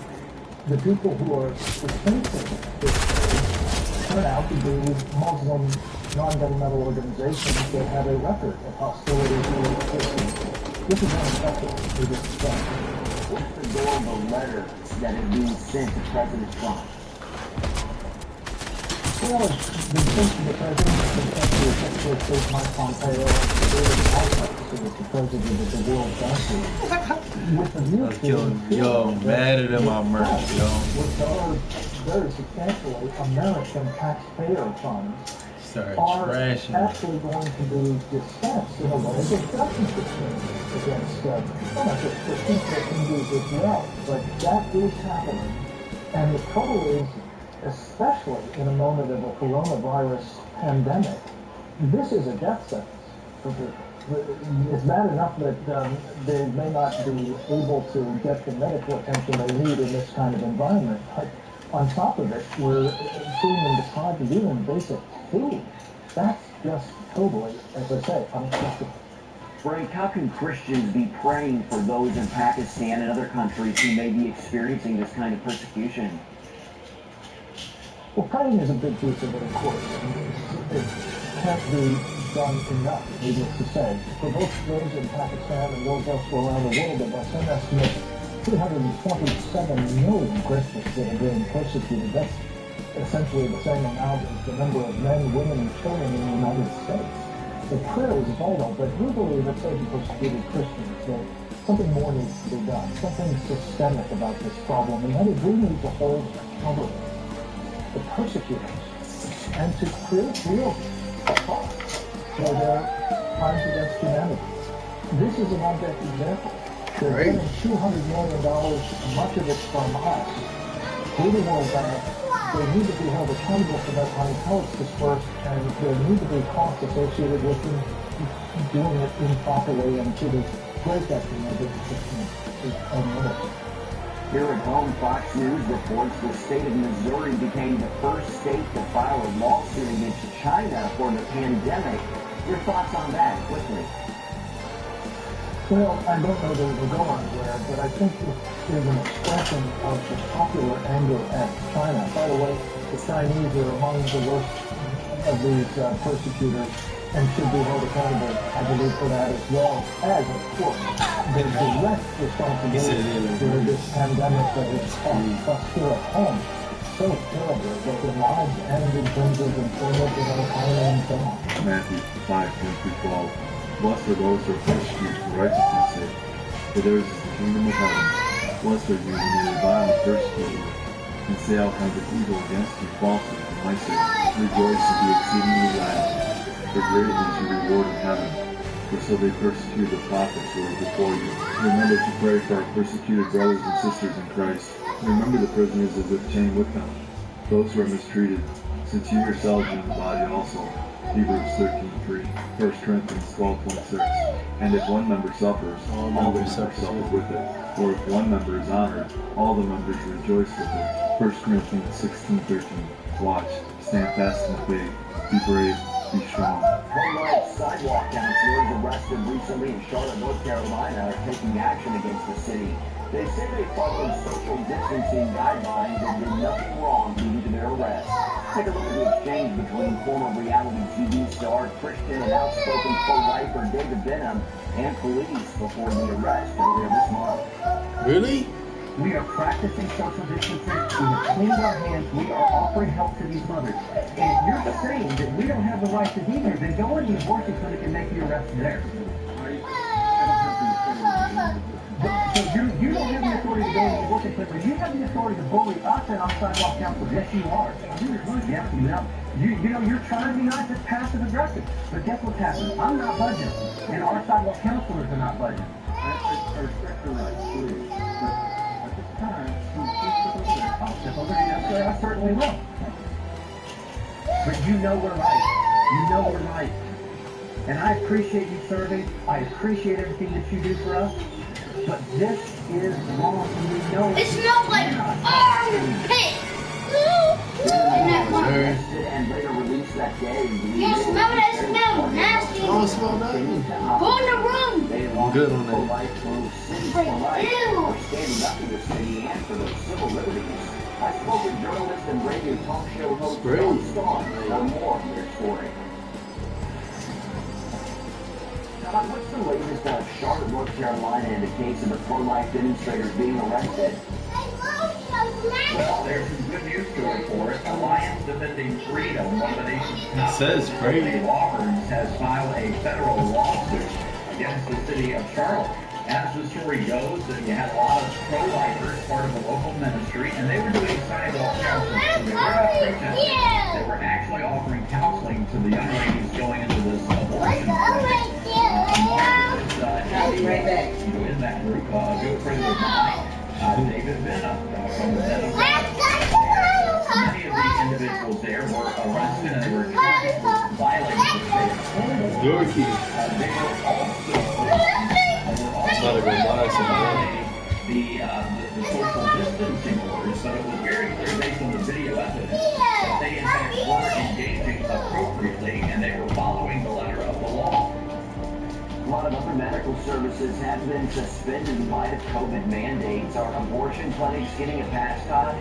L: the people who are dispensing this turn out to be Muslim non-governmental organizations that have a record of hostility toward Christians. This is unacceptable for this country.
H: What's the goal of the letter that is being sent to President Trump?
L: Well, it's been sent to the President, it's been sent to the Secretary of State Mike Pompeo, and the various outlets, so that the President of the World Bank with the view
A: yo, madder than my merch, yo.
L: Which are very substantially American taxpayer funds. Are actually going to be dispensed in a way that doesn't discriminate against not just Christians, but Hindus as well. But that is happening. And the trouble is, especially in a moment of a coronavirus pandemic, this is a death sentence for people. It's bad enough that they may not be able to get the medical attention they need in this kind of environment. But on top of it, we're seeing them deprived of even basic food. That's just totally, as I say, unacceptable.
H: Frank, how can Christians be praying for those in Pakistan and other countries who may be experiencing this kind of persecution?
L: Well, praying is a big piece of it, of course. It can't be done enough, needless to say. For both those in Pakistan and those elsewhere around the world, by some estimates, 327 million Christians that are being persecuted. That's essentially the same amount as the number of men, women, and children in the United States. The prayer is vital, but we believe that Save the Persecuted Christians, that something more needs to be done, something systemic about this problem, and that is we need to hold accountable the persecutors and to create real costs for their crimes against humanity. This is an object example. They're getting $200 million, much of it from us, through the World Bank. They need to be held accountable for that money, how it's dispersed, and there need to be costs associated with them doing it improperly and to the great detriment of the Christians.
H: Here at home, Fox News reports the state of Missouri became the first state to file a lawsuit against China for the pandemic. Your thoughts on that, quickly?
L: Well, I don't know that it will go anywhere, but I think it is an expression of the popular anger at China. By the way, the Chinese are among the worst of these persecutors and should be held accountable, I believe, for that as well as, of course, the direct responsibility for this pandemic that has cost us here at home so terribly, both in lives and in terms of employment in our economy and so on.
K: Matthew 5:10-12. Blessed are those who are persecuted for righteousness' sake, for theirs is the kingdom of heaven. Blessed are you when they revile and persecute you, and say all kinds of evil against you falsely for my sake. Rejoice and be exceedingly glad, for great is your reward in heaven. For so they persecuted the prophets who were before you. Remember to pray for our persecuted brothers and sisters in Christ. Remember the prisoners as if chained with them, those who are mistreated, since you yourselves are in the body also. Hebrews 13:3, 1 Corinthians 12:26. And if one member suffers, all members suffer with it. Or if one member is honored, all the members rejoice with it. 1 Corinthians 16:13. Watch. Stand fast and big. Be brave. Be strong.
H: FORNiTE sidewalk counselors arrested recently in Charlotte, North Carolina are taking action against the city. They say they followed social distancing guidelines and did nothing wrong leading to their arrest. Take a look at the exchange between former reality TV star, Christian, and outspoken pro-lifer David Benham and police before the arrest earlier this month.
A: Really?
G: We are practicing social distancing. We have cleaned our hands. We are offering help to these mothers. And if you're saying that we don't have the right to be there, then go in the abortion clinic and make the arrest there. So you don't have the authority to go to the abortion clinic, but you have the authority to bully us and our sidewalk counselors. Yes, you are. Yeah, you know, you're trying to be nice, it's passive aggressive. But guess what's happening? I'm not budging, and our sidewalk counselors are not budging.
E: I respect the right, please. But at this time,
G: I'll step over to you. I certainly will. But you know we're right. You know we're right. And I appreciate you serving. I appreciate everything that you do for us. But this is wrong, and we know
B: it smells like armpit.
H: And later released that day.
B: You smell that? It smells nasty.
A: I don't smell nothing.
B: Go in the room.
A: I'm good on that.
H: Standing up to the city and for their civil liberties. I spoke with journalist and radio talk show host John Stahl for more of their story. What's the latest out of Charlotte, North Carolina in the case of the pro-life demonstrators being arrested?
M: Well, there's some good news to report. Alliance Defending Freedom, one of the nation's top law firms, has filed a federal lawsuit against the city of Charlotte. As the story goes, you had a lot of pro-lifers, part of a local ministry, and they were doing sidewalk counseling. So they were not protesting. They were actually offering counseling to the young ladies going into this abortion clinic.
D: Right back.
M: In that group, a good friend of mine, David Benham, from the Benham. Many of the individuals there were arrested and they were charged with violating the state of Florida. They were also the social distancing orders, but it was very clear based on the video evidence that they in fact were engaging appropriately and they were following the letter of the law.
H: A lot of other medical services have been suspended in light of COVID mandates. Are abortion clinics getting a pass, Todd?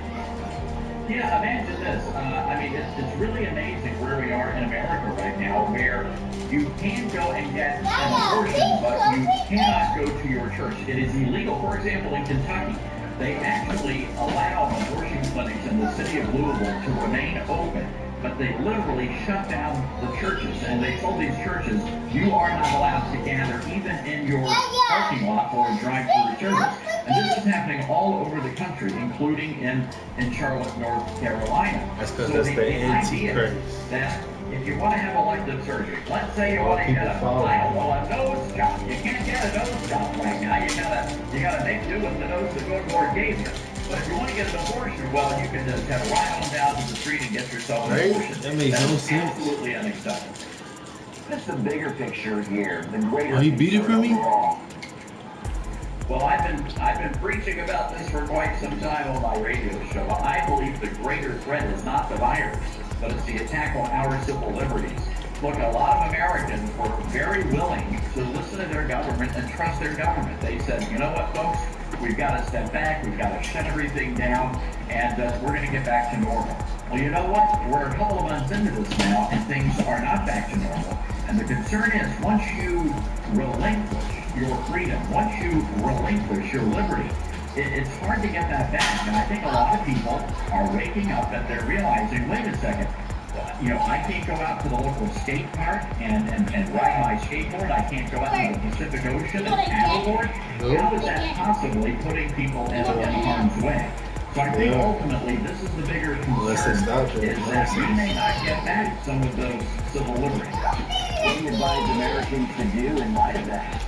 M: Yeah, imagine this. I mean, it's really amazing where we are in America right now, where you can go and get an abortion, but you cannot go to your church. It is illegal. For example, in Kentucky, they actually allow abortion clinics in the city of Louisville to remain open, but they literally shut down the churches, and they told these churches, you are not allowed to gather even in your parking lot for a drive-through service. And this is happening all over the country, including in Charlotte, North Carolina.
A: That's because that's the anti-Christ.
M: That if you want to have elective surgery, let's say you want to get a nose job. You can't get a nose job right now. You gotta make do with the nose the good Lord gave you. But if you want to get an abortion, well, you can just head right on down to the street and get yourself an abortion.
A: That makes no sense.
M: Absolutely unacceptable.
H: What's the bigger picture here? The greater.
A: Oh, he beat it for me?
M: Well, I've been preaching about this for quite some time on my radio show. I believe the greater threat is not the virus, but it's the attack on our civil liberties. Look, a lot of Americans were very willing to listen to their government and trust their government. They said, you know what, folks? We've got to step back. We've got to shut everything down, and we're going to get back to normal. Well, you know what? We're a couple of months into this now, and things are not back to normal. And the concern is, once you relinquish your freedom, once you relinquish your liberty, it's hard to get that back. And I think a lot of people are waking up and they're realizing, wait a second, you know, I can't go out to the local skate park and ride my skateboard. I can't go out to the Pacific Ocean and paddleboard. How is that possibly putting people in harm's way? So I think ultimately this is the bigger concern, is that we may not get back some of those civil liberties.
H: What do you advise Americans to do in light of that?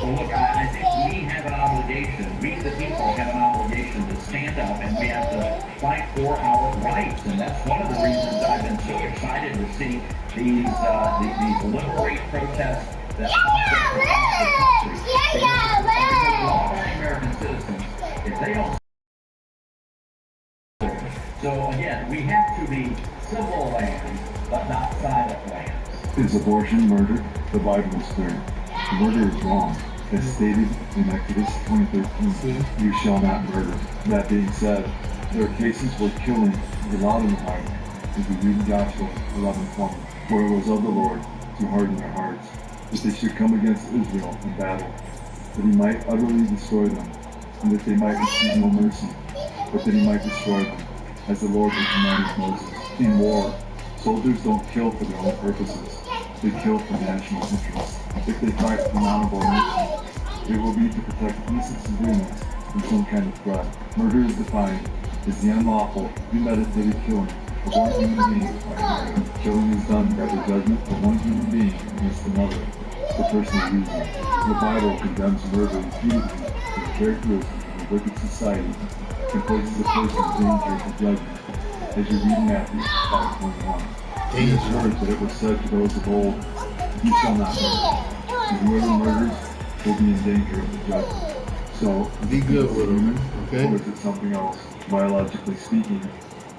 M: Well, look, I think we have an obligation, we the people have an obligation to stand up and we have to fight for our rights. And that's one of the reasons I've been so excited to see these liberate protests that pop up across the country. All American citizens, if they don't So again, we have to be civil lands, but not silent lands.
K: Is abortion murder? The Bible is clear. Murder is wrong. As stated in Exodus 20:13, you shall not murder. That being said, there are cases where killing is allowed in the Bible. If you read Joshua 11:20, where it was of the Lord to harden their hearts, if they should come against Israel in battle, that he might utterly destroy them, and that they might receive no mercy, but that he might destroy them, as the Lord had commanded Moses. In war, soldiers don't kill for their own purposes. They kill for national interest. If they fight for honorable nature, it will be to protect innocent civilians from some kind of threat. Murder is defined as the unlawful, premeditated killing of one human being by another. Killing is done by the judgment of one human being against another for personal reasons. The Bible condemns murder repeatedly as a characteristic of a wicked society and places a person in danger of judgment, as you read in Matthew 5:21. It is heard that it was said to those of old, you shall not murder. And whoever murders will be in danger of the judgment. So,
A: be good with
K: human,
A: okay?
K: Or is it something else? Biologically speaking,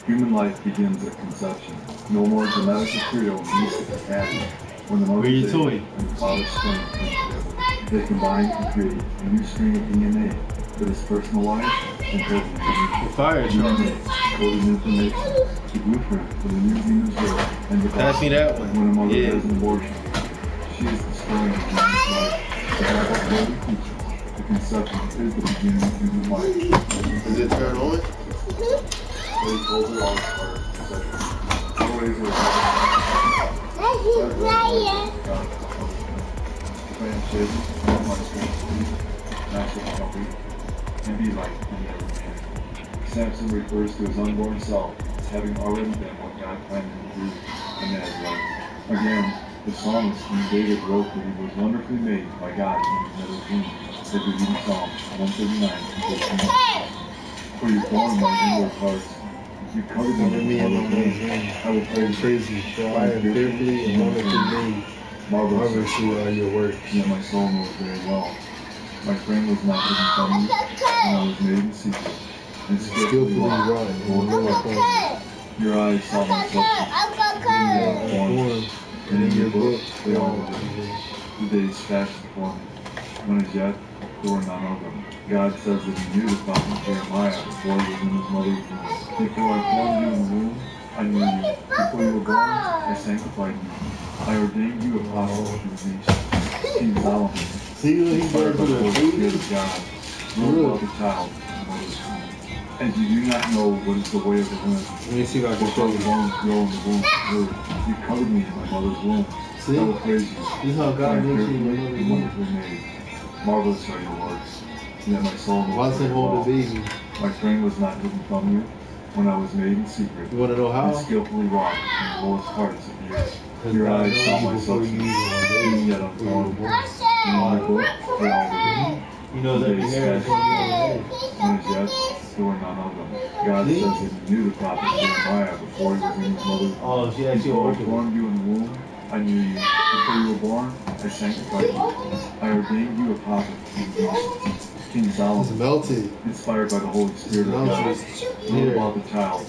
K: human life begins at conception. No more genetic material needs to be added. When the mother's egg and the father's sperm come together, they combine to create a new string of DNA that is personalized and totally unique.
A: Fire
K: DNA coding information, the blueprint for the new human's birth and development.
A: Pass me that one.
K: When a mother has an abortion, she is destroying the human's life. The Bible clearly teaches the conception is the beginning of human life.
A: Does it turn on?
K: They told her all part of conception. Always was and be like any other man. Samson refers to his unborn self as having already been what God planned him to do, and that is life. Again, the psalmist King David wrote that he was wonderfully made by God in his mother's womb, as we read in Psalm 139:13. For you formed my inward parts. You covered me in my mother's womb. I will praise you. For I am fearfully and wonderfully made. Marvelously are your works. Yet my soul knows very well. My frame was not hidden from me when I was made in secret, and skillfully wrought in the Lord. Your eyes saw my substance, and in your book they all were written. The days fashioned for me, when as yet there were none of them. God says that he knew the prophet Jeremiah before he was in his mother's womb. Before I formed you in the womb, I knew you. Before you were born, I sanctified you. I ordained you apostle to the nation. King Solomon,
A: see what he's going to
K: the Spirit of God, ruled about the child in the mother's womb. And you do not know what is the way of the wind.
A: Let me see if I can show
K: the bones grow in the womb. You covered me in my mother's womb.
A: See?
K: I will praise you.
A: This is how God makes you
K: and wonderfully made. Marvelous are your works. Yet my soul knows
A: Watson hold the baby.
K: My frame was not hidden from you when I was made in secret.
A: You want to know how?
K: And skillfully wrought in the lowest parts of the earth. Your eyes saw my substance, even yet unformed. In my book, they all were written.
A: You know that your hair is going to be
K: when as yet there were none of them. God says that he knew the prophet Jeremiah before he was in his mother's womb.
A: Oh, she actually
K: Before I formed you in the womb, I knew you. Before you were born, I sanctified you. I ordained you a prophet to the nations. King Solomon,
A: it's melted.
K: Inspired by the Holy Spirit of God, wrote about the child.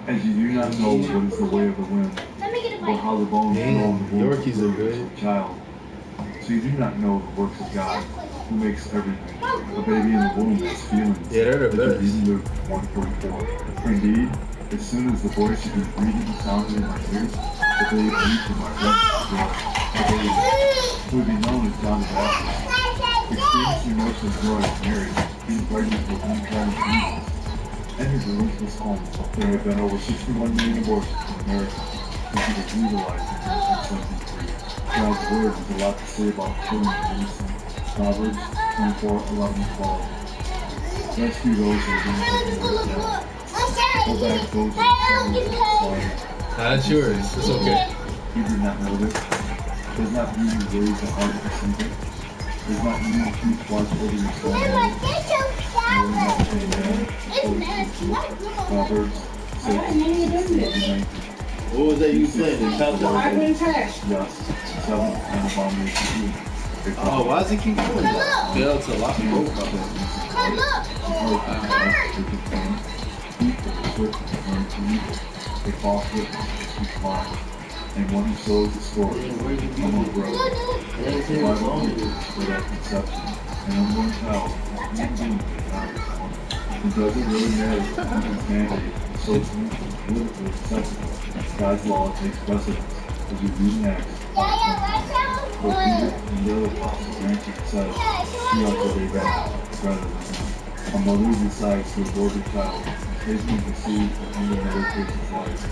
K: As you do not know what is the way of the wind, or how the bones grow in the womb of the child, so you do not know the works of God, who makes everything. A baby in the womb has feelings.
A: Yeah, they're the best.
K: Luke 1:44. For indeed, as soon as the voice of his breathing sounded in my ears, the babe leaped in my breast. The baby, who would be known as John the Baptist, experienced emotional joy of Mary, being pregnant with untried Jesus. And his release was home. There have been over 61 million abortions in America since it was legalized in 1973. God's word has a lot to say about killing and innocent. Proverbs 24:11-12. Rescue those who are being taken away now. Pull back those who are being slaughtered.
A: That's yours. It's okay.
K: You did not know this. Does not he who raise the heart of the simple? Does not he who keeps watch over your soul? Proverbs 6:19.
A: What was that you saying? The countdown?
K: Yes. 7 and abomination.
A: Oh, why does it keep doing that? Fail to lock the boat.
K: desperate and turn to evil. A false witness speaks lies. And one who sows the story will grow. The Bible teaches that at conception, an unborn child is human being without its form. It doesn't really matter if human's mandate is socially, politically acceptable. God's law takes precedence. As we read in Acts, but Peter and the other apostles answered and said, "We ought to obey God rather than man." A mother who decides to abort her child is basically conceived to end another person's life.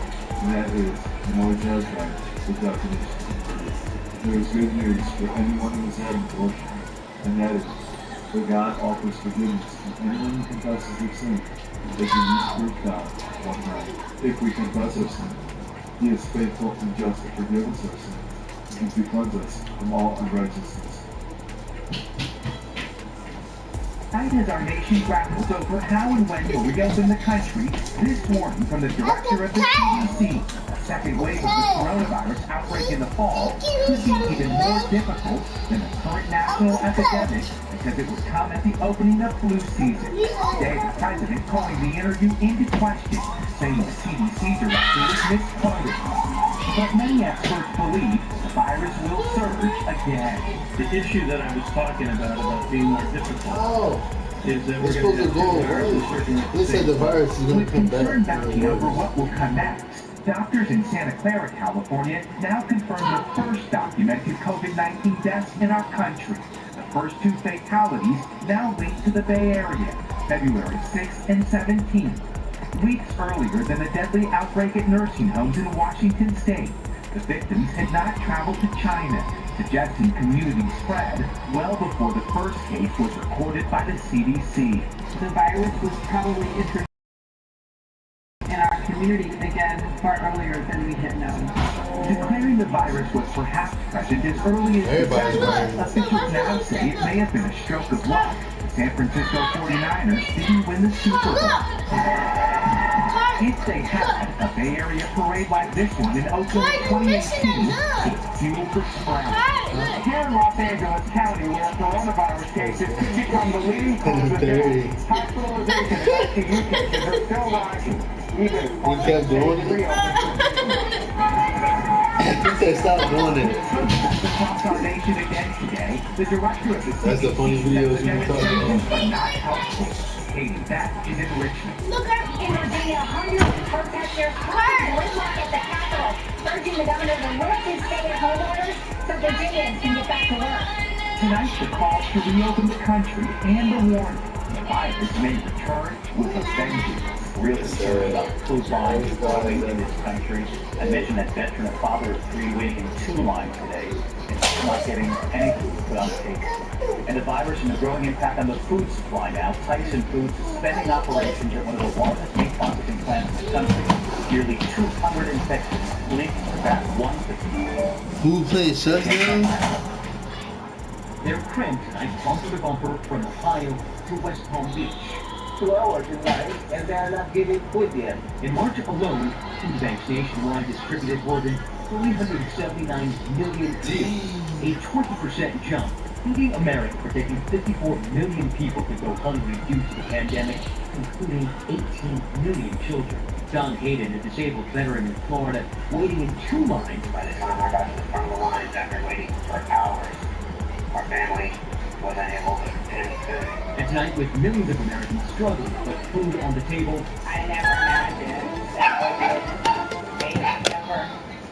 K: And that is, and always has been, the definition of murder. There is good news for anyone who has had an abortion, and that is, that God offers forgiveness to anyone who confesses their sin, as we need to God one night. If we confess our sin, He is faithful and just to forgive us our sins, and to cleanse us from all unrighteousness.
G: As our nation grapples over how and when to reopen the country, this warning from the director of the CDC, a second wave of the coronavirus outbreak in the fall could be even more difficult than the current national epidemic because it would come at the opening of flu season. Today, the president calling the interview into question, saying the CDC director was misquoted. But many experts believe the virus will surge again.
A: The issue that I was talking about being more difficult, is that we're going to have two viruses circulating.
N: They said the virus is going to come back.
G: With concern mounting over what will come next, doctors in Santa Clara, California, now confirm the first documented COVID-19 deaths in our country. The first two fatalities now linked to the Bay Area, February 6th and 17th. Weeks earlier than the deadly outbreak at nursing homes in Washington state, the victims had not traveled to China, suggesting community spread well before the first case was recorded by the CDC.
I: The virus was probably introduced in our community again far earlier than we had known.
G: Declaring the virus was perhaps present as early as December, officials now say it may have been a stroke of luck. San Francisco 49ers didn't win the Super Bowl. If they had a Bay Area parade like this one in Oakland in 2018, it's fuel for spread.
I: Here in Los Angeles County, where coronavirus cases could become the leading cause of death, hospitalization and ICU cases are still rising.
N: We kept doing it. He said stop doing it. That's the funny videos you were talking about.
G: That is enrichment.
B: Look
I: in Virginia, hundreds of protesters gridlock at the Capitol, urging the governor to lift his stay-at-home orders so Virginians can get back to work.
G: Tonight, the call to reopen the country and the warning the virus may return with a vengeance. Real concern about food lines growing in this country. I mentioned that veteran, a father of three, waiting in 2 lines today and not getting any food put on the table. And the virus and the growing impact on the food supply now. Tyson Foods suspending operations at one of the largest meat processing plants in the country. Nearly 200 infections linked to that one facility.
N: Who plays shutdown?
G: Their print tonight, bumper to bumper from Ohio to West Palm Beach.
O: 2 hours tonight, and they're not giving food yet.
G: In March alone, food banks nationwide distributed more than 379 million meals, a 20% jump. Feeding America predicting 54 million people could go hungry due to the pandemic, including 18 million children. Don Hayden, a disabled veteran in Florida, waiting in 2 lines.
P: By the time I got to the front of the lines after waiting for hours, our family wasn't able to get any food.
G: And tonight, with millions of Americans struggling to put food on the table,
O: I never imagined that would be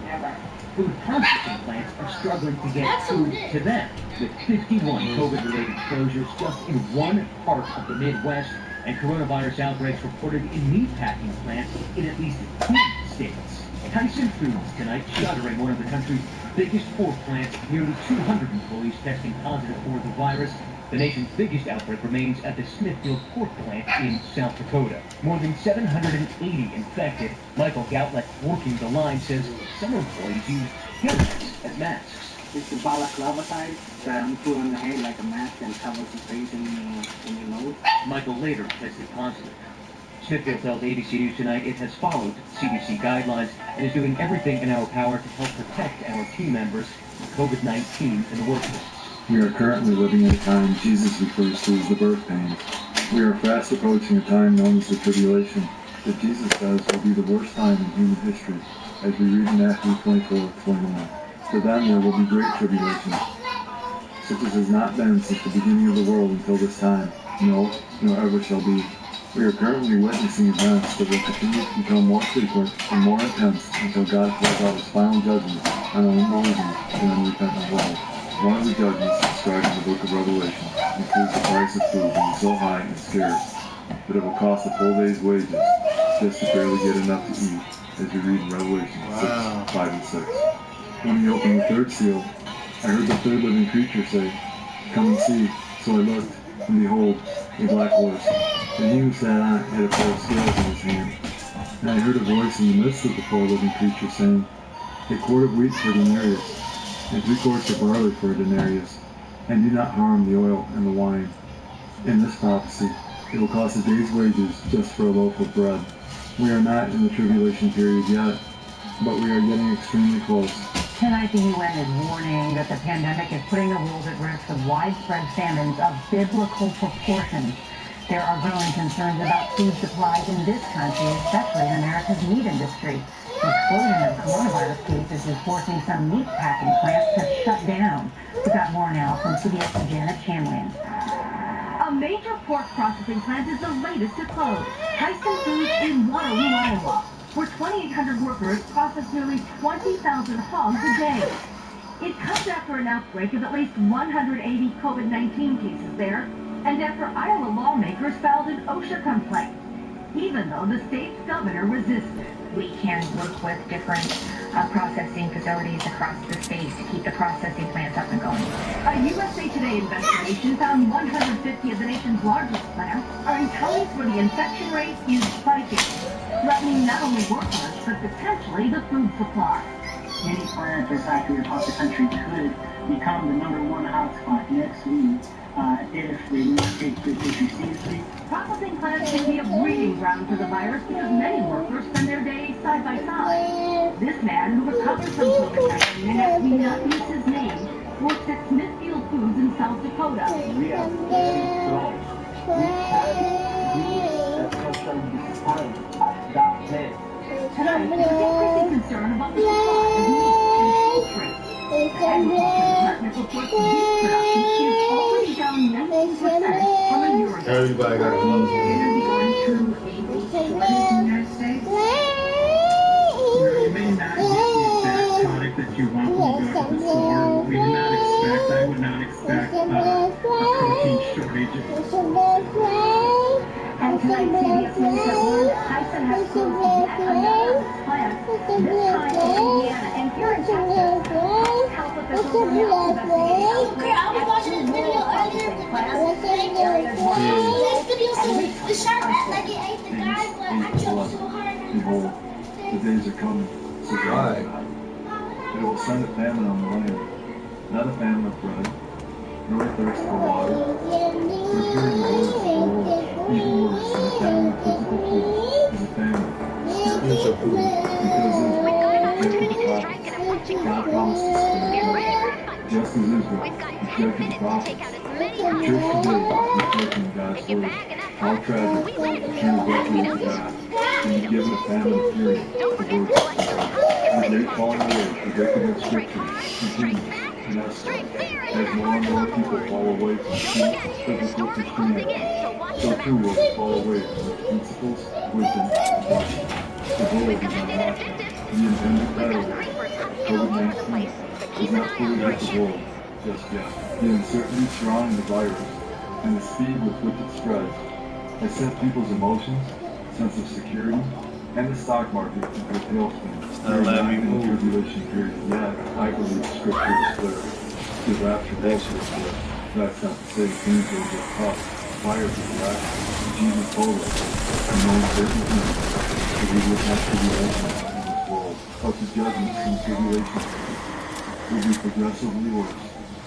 O: never.
G: Food processing plants are struggling to get food to them, with 51 COVID-related closures just in one part of the Midwest, and coronavirus outbreaks reported in meatpacking plants in at least 10 states. Tyson Foods tonight shuttering one of the country's biggest pork plants, nearly 200 employees testing positive for the virus. The nation's biggest outbreak remains at the Smithfield pork plant in South Dakota. More than 780 infected. Michael Goutlett, working the line, says some employees use helmets as masks.
O: It's the balaclava type that you put on the head like a mask and covers the face and your nose.
G: Michael later tested positive. Smithfield tells ABC News tonight it has followed CDC guidelines and is doing everything in our power to help protect our team members from COVID-19 in the workplace.
K: We are currently living in a time Jesus refers to as the birth pains. We are fast approaching a time known as the tribulation. that Jesus says will be the worst time in human history, as we read in Matthew 24:21. For them there will be great tribulation, such as has not been since the beginning of the world until this time, no, nor ever shall be. We are currently witnessing events that will continue to become more frequent and more intense until God pours out his final judgment on an unbelieving and unrepentant world. One of the judgments described in the book of Revelation includes the price of food being so high and scarce that it will cost a full day's wages just to barely get enough to eat, as we read in Revelation 6:5-6. When he opened the third seal, I heard the third living creature say, "Come and see." So I looked, and behold, a black horse, and he who sat on it had a pair of scales in his hand. And I heard a voice in the midst of the four living creatures saying, "A quart of wheat for a denarius, and 3 quarts of barley for a denarius, and do not harm the oil and the wine." In this prophecy, it will cost a day's wages just for a loaf of bread. We are not in the tribulation period yet, but we are getting extremely close.
I: Tonight, the UN is warning that the pandemic is putting the world at risk of widespread famines of biblical proportions. There are growing concerns about food supplies in this country, especially in America's meat industry. The explosion of coronavirus cases is forcing some meat packing plants to shut down. We've got more now from CBS's Janet Shanley.
Q: A major pork processing plant is the latest to close. Tyson Foods in Waterloo, Iowa, where 2,800 workers process nearly 20,000 hogs a day. It comes after an outbreak of at least 180 COVID-19 cases there, and after Iowa lawmakers filed an OSHA complaint, even though the state's governor resisted.
R: We can work with different processing facilities across the state to keep the processing plants up and going.
Q: A USA Today investigation found 150 of the nation's largest plants are in counties where the infection rate is spiking, threatening not only workers, but potentially the food supply.
O: Any plant or factory across the country could become the #1 hotspot next week if they do not take this issue seriously.
Q: Processing plants can be a breeding ground for the virus because many workers spend their days side by side. This man, who recovered from COVID-19 and asked me not use his name, works at Smithfield Foods in South Dakota.
L: We are very close. We can be a social distance at that place.
Q: Tonight, there's increasing concern about the supply of meat and poultry. The Agriculture Department reports beef production is already down 19% from a year ago.
A: Everybody got gloves on.
Q: Is the going through a beef shortage in the United States?
S: You may not get the exact product that you want when you go to the store. We do not expect, I would not expect a protein shortage.
Q: And tonight, CBS News has learned Tyson has closed yet another of its plants, this time in Indiana. And here in Texas, health officials are now investigating outbreaks at two rural processing plants in areas where
B: The shark act like it ate the guy, but I jumped so hard.
K: Behold, the days are coming, says God. It will send a famine on the land, not a famine of bread, nor a thirst for water, nor hearing the words of the Lord. Even worse than a famine of physical food is a famine of spiritual food, because God promised to spare, just as Israel rejected the prophets. The church today is rejecting God's word. How tragic to turn a virtue into God and be given a famine of hearing the words of God. The great falling away predicted in Scripture continues in us as more and more people fall away from true biblical Christianity. So too will they fall away from its principles, wisdom, and doctrine. The world is not happening. The intended battle, COVID-19, is not fully hit the world just yet. The uncertainty surrounding the virus and the speed with which it spreads has sent people's emotions, sense of security, and the stock market into a tailspin. We are not in the tribulation period yet. I believe Scripture is clear. The rapture also is clear. That's not to say things will get tough prior to the rapture. Jesus told us in knowing certain things that we would have tribulation in this world, but the judgments in the tribulation period will be progressively worse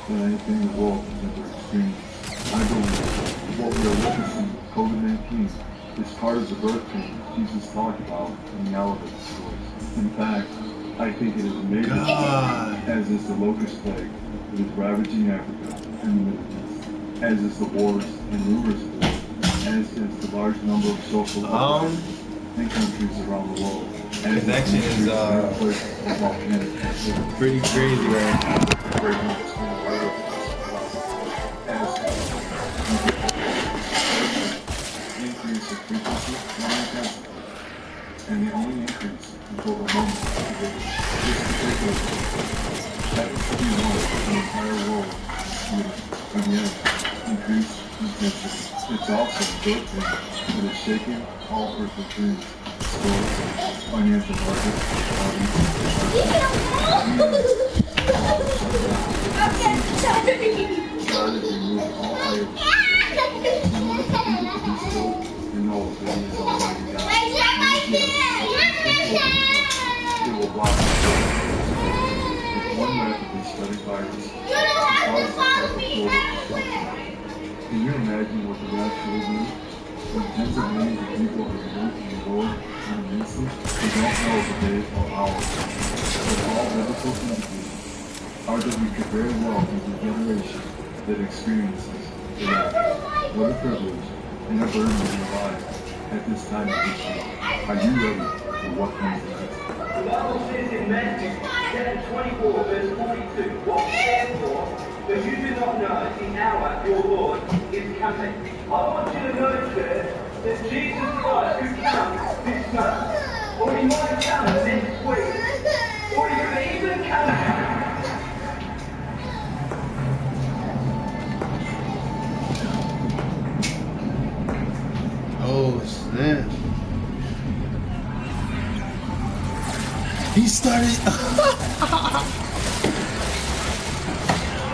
K: than anything the world has ever experienced. I believe what we are witnessing with COVID-19 is part of the birth pain Jesus talked about in the Olivet Discourse. In fact, I think it is major, as is the locust plague that is ravaging Africa and the Middle East, as is the wars and rumors of war, as is the large number of social in countries around the world.
A: The connection is pretty crazy right now.
K: Breaking extreme weather increase of frequency and intensity, and the only increase until the moment of this particular happens to be known for the entire world, again, increased intensity. It's also a good thing that is shaking all earthly dreams, sports, financial markets, God has removed all idols. You know that He is Almighty God. It will block the if one rapidly spreading virus causes a type of global destruction. Can you imagine what the rapture will do? When tens of millions of people are removed from the world in an instant, they don't know the day or hour. But all biblical indicators are that we could very well be the generation that experiences the rapture. What a privilege and a burden to be alive at this time of history. Are you ready for what comes next?
C: The Bible says in Matthew chapter 24, verse 42, "Watch therefore, for you do not know the hour your Lord is coming." I want you to know, church, that Jesus Christ could come this month, or He might come next week, or He could even come.
A: Oh snap. He started.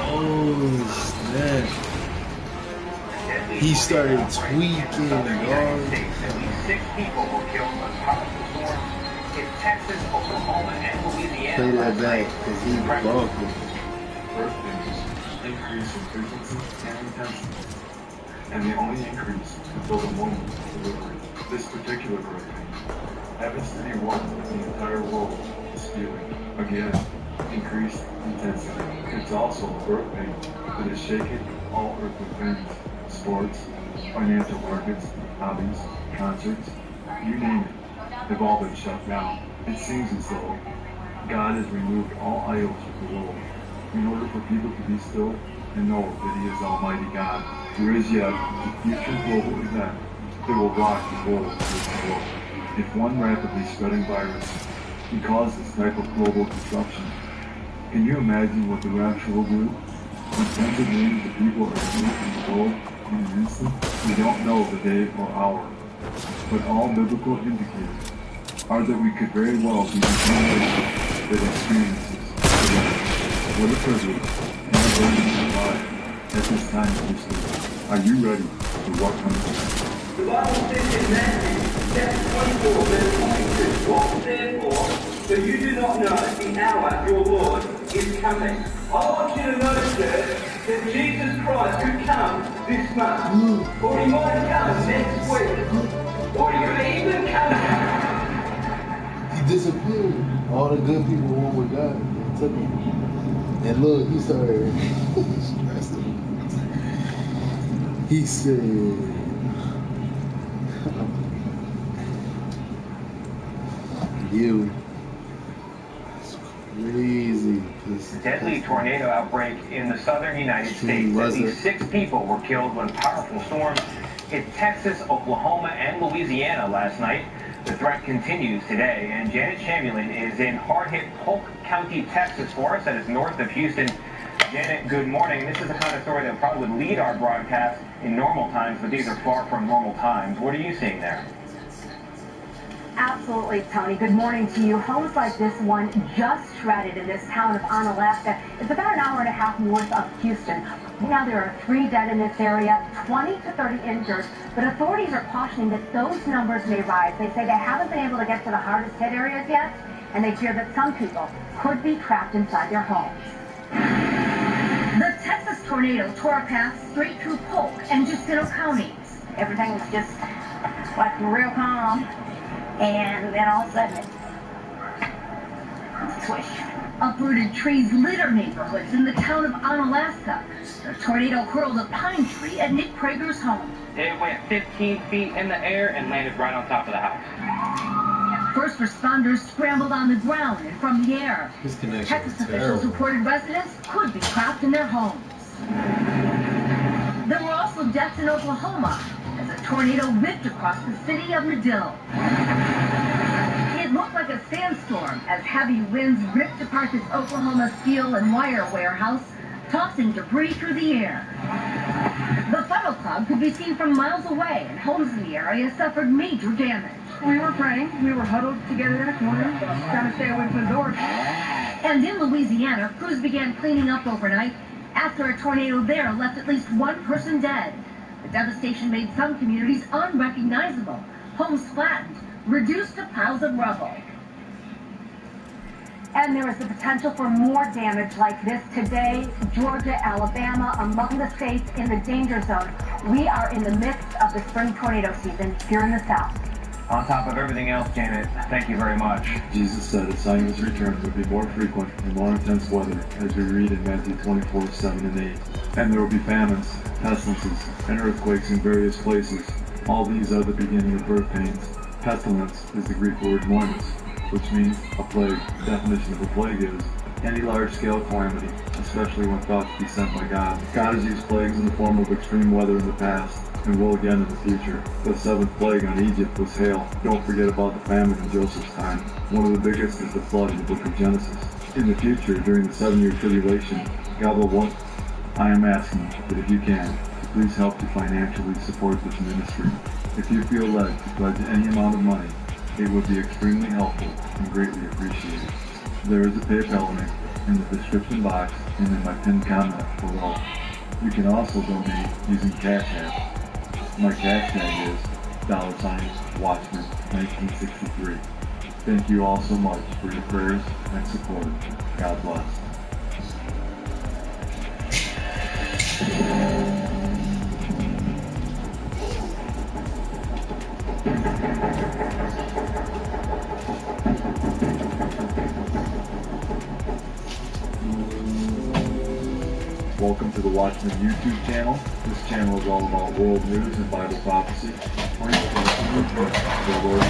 A: Oh snap. He started tweaking, dog.
M: At least 6 people were killed by powerful storms in Texas, Oklahoma, and Louisiana.
A: Play that back, because he broken.
K: Birthdays increase in frequency and intensity, and the only increase until the moment of delivery. This particular birthday happens to be one that the entire world is feeling. Again, increased intensity. It's also a birthday that is shaking all earthly things. Sports, financial markets, hobbies, concerts, you name it, have all been shut down. It seems as though God has removed all idols from the world in order for people to be still and know that He is Almighty God. There is yet a future global event that will rock the world to its core. If one rapidly spreading virus can cause this type of global disruption, can you imagine what the rapture will do? When tens of millions of people are removed from the world in an instant, we don't know the day or hour. But all biblical indicators are that we could very well be the generation that experiences the rapture. What a privilege and a burden to life at this time of history. Are you ready for what comes next?
C: The Bible says in Matthew chapter 24, verse 42, "Watch therefore, for you do not know the hour your Lord is coming." I want you to know, church, that Jesus Christ could come this month, or He might come next week, or He could even come.
A: He disappeared. All the good people went with God. They took him. And look, he started. He said, "You." It's crazy.
M: Deadly tornado outbreak in the southern United States. At least 6 people were killed when powerful storms hit Texas, Oklahoma, and Louisiana last night. The threat continues today, and Janet Chamberlain is in hard-hit Polk County, Texas for us, that is north of Houston. Janet, good morning. This is the kind of story that probably would lead our broadcast in normal times, but these are far from normal times. What are you seeing there?
Q: Absolutely, Tony. Good morning to you. Homes like this one just shredded in this town of Onalaska. It's about an hour and a half north of Houston. Now there are 3 dead in this area, 20 to 30 injured, but authorities are cautioning that those numbers may rise. They say they haven't been able to get to the hardest hit areas yet, and they fear that some people could be trapped inside their homes. The Texas tornado tore a path straight through Polk and Jacinto counties. Everything was just like real calm. And then all of a sudden, swish. Uprooted trees litter neighborhoods in the town of Onalaska. A tornado hurled a pine tree at Nick Prager's home.
T: It went 15 feet in the air and landed right on top of the house.
Q: First responders scrambled on the ground and from the air. Texas officials reported residents could be trapped in their homes. There were also deaths in Oklahoma as a tornado whipped across the city of Medill. It looked like a sandstorm as heavy winds ripped apart this Oklahoma steel and wire warehouse, tossing debris through the air. The funnel cloud could be seen from miles away, and homes in the area suffered major damage.
U: We were praying. We were huddled together in a corner, trying to stay away from the doors.
Q: And in Louisiana, crews began cleaning up overnight after a tornado there left at least one person dead. The devastation made some communities unrecognizable, homes flattened, reduced to piles of rubble.
V: And there is the potential for more damage like this today. Georgia, Alabama, among the states in the danger zone. We are in the midst of the spring tornado season here in the South.
T: On top of everything else, Janet, thank you very much.
K: Jesus said a sign of his return would be more frequent and more intense weather, as we read in Matthew 24:7 and 8. And there will be famines, pestilences, and earthquakes in various places. All these are the beginning of birth pains. Pestilence is the Greek word moinos, which means a plague. The definition of a plague is any large-scale calamity, especially when thought to be sent by God. God has used plagues in the form of extreme weather in the past, and will again in the future. The seventh plague on Egypt was hail. Don't forget about the famine in Joseph's time. One of the biggest is the flood in the book of Genesis. In the future, during the 7-year tribulation, God will want. I am asking that if you can, to please help to financially support this ministry. If you feel led to pledge any amount of money, it would be extremely helpful and greatly appreciated. There is a PayPal link in the description box and in my pinned comment below. You can also donate using Cash App. My cash tag is $Watchman1963. Thank you all so much for your prayers and support. God bless. Welcome to the Watchman YouTube channel. This channel is all about world news and Bible prophecy.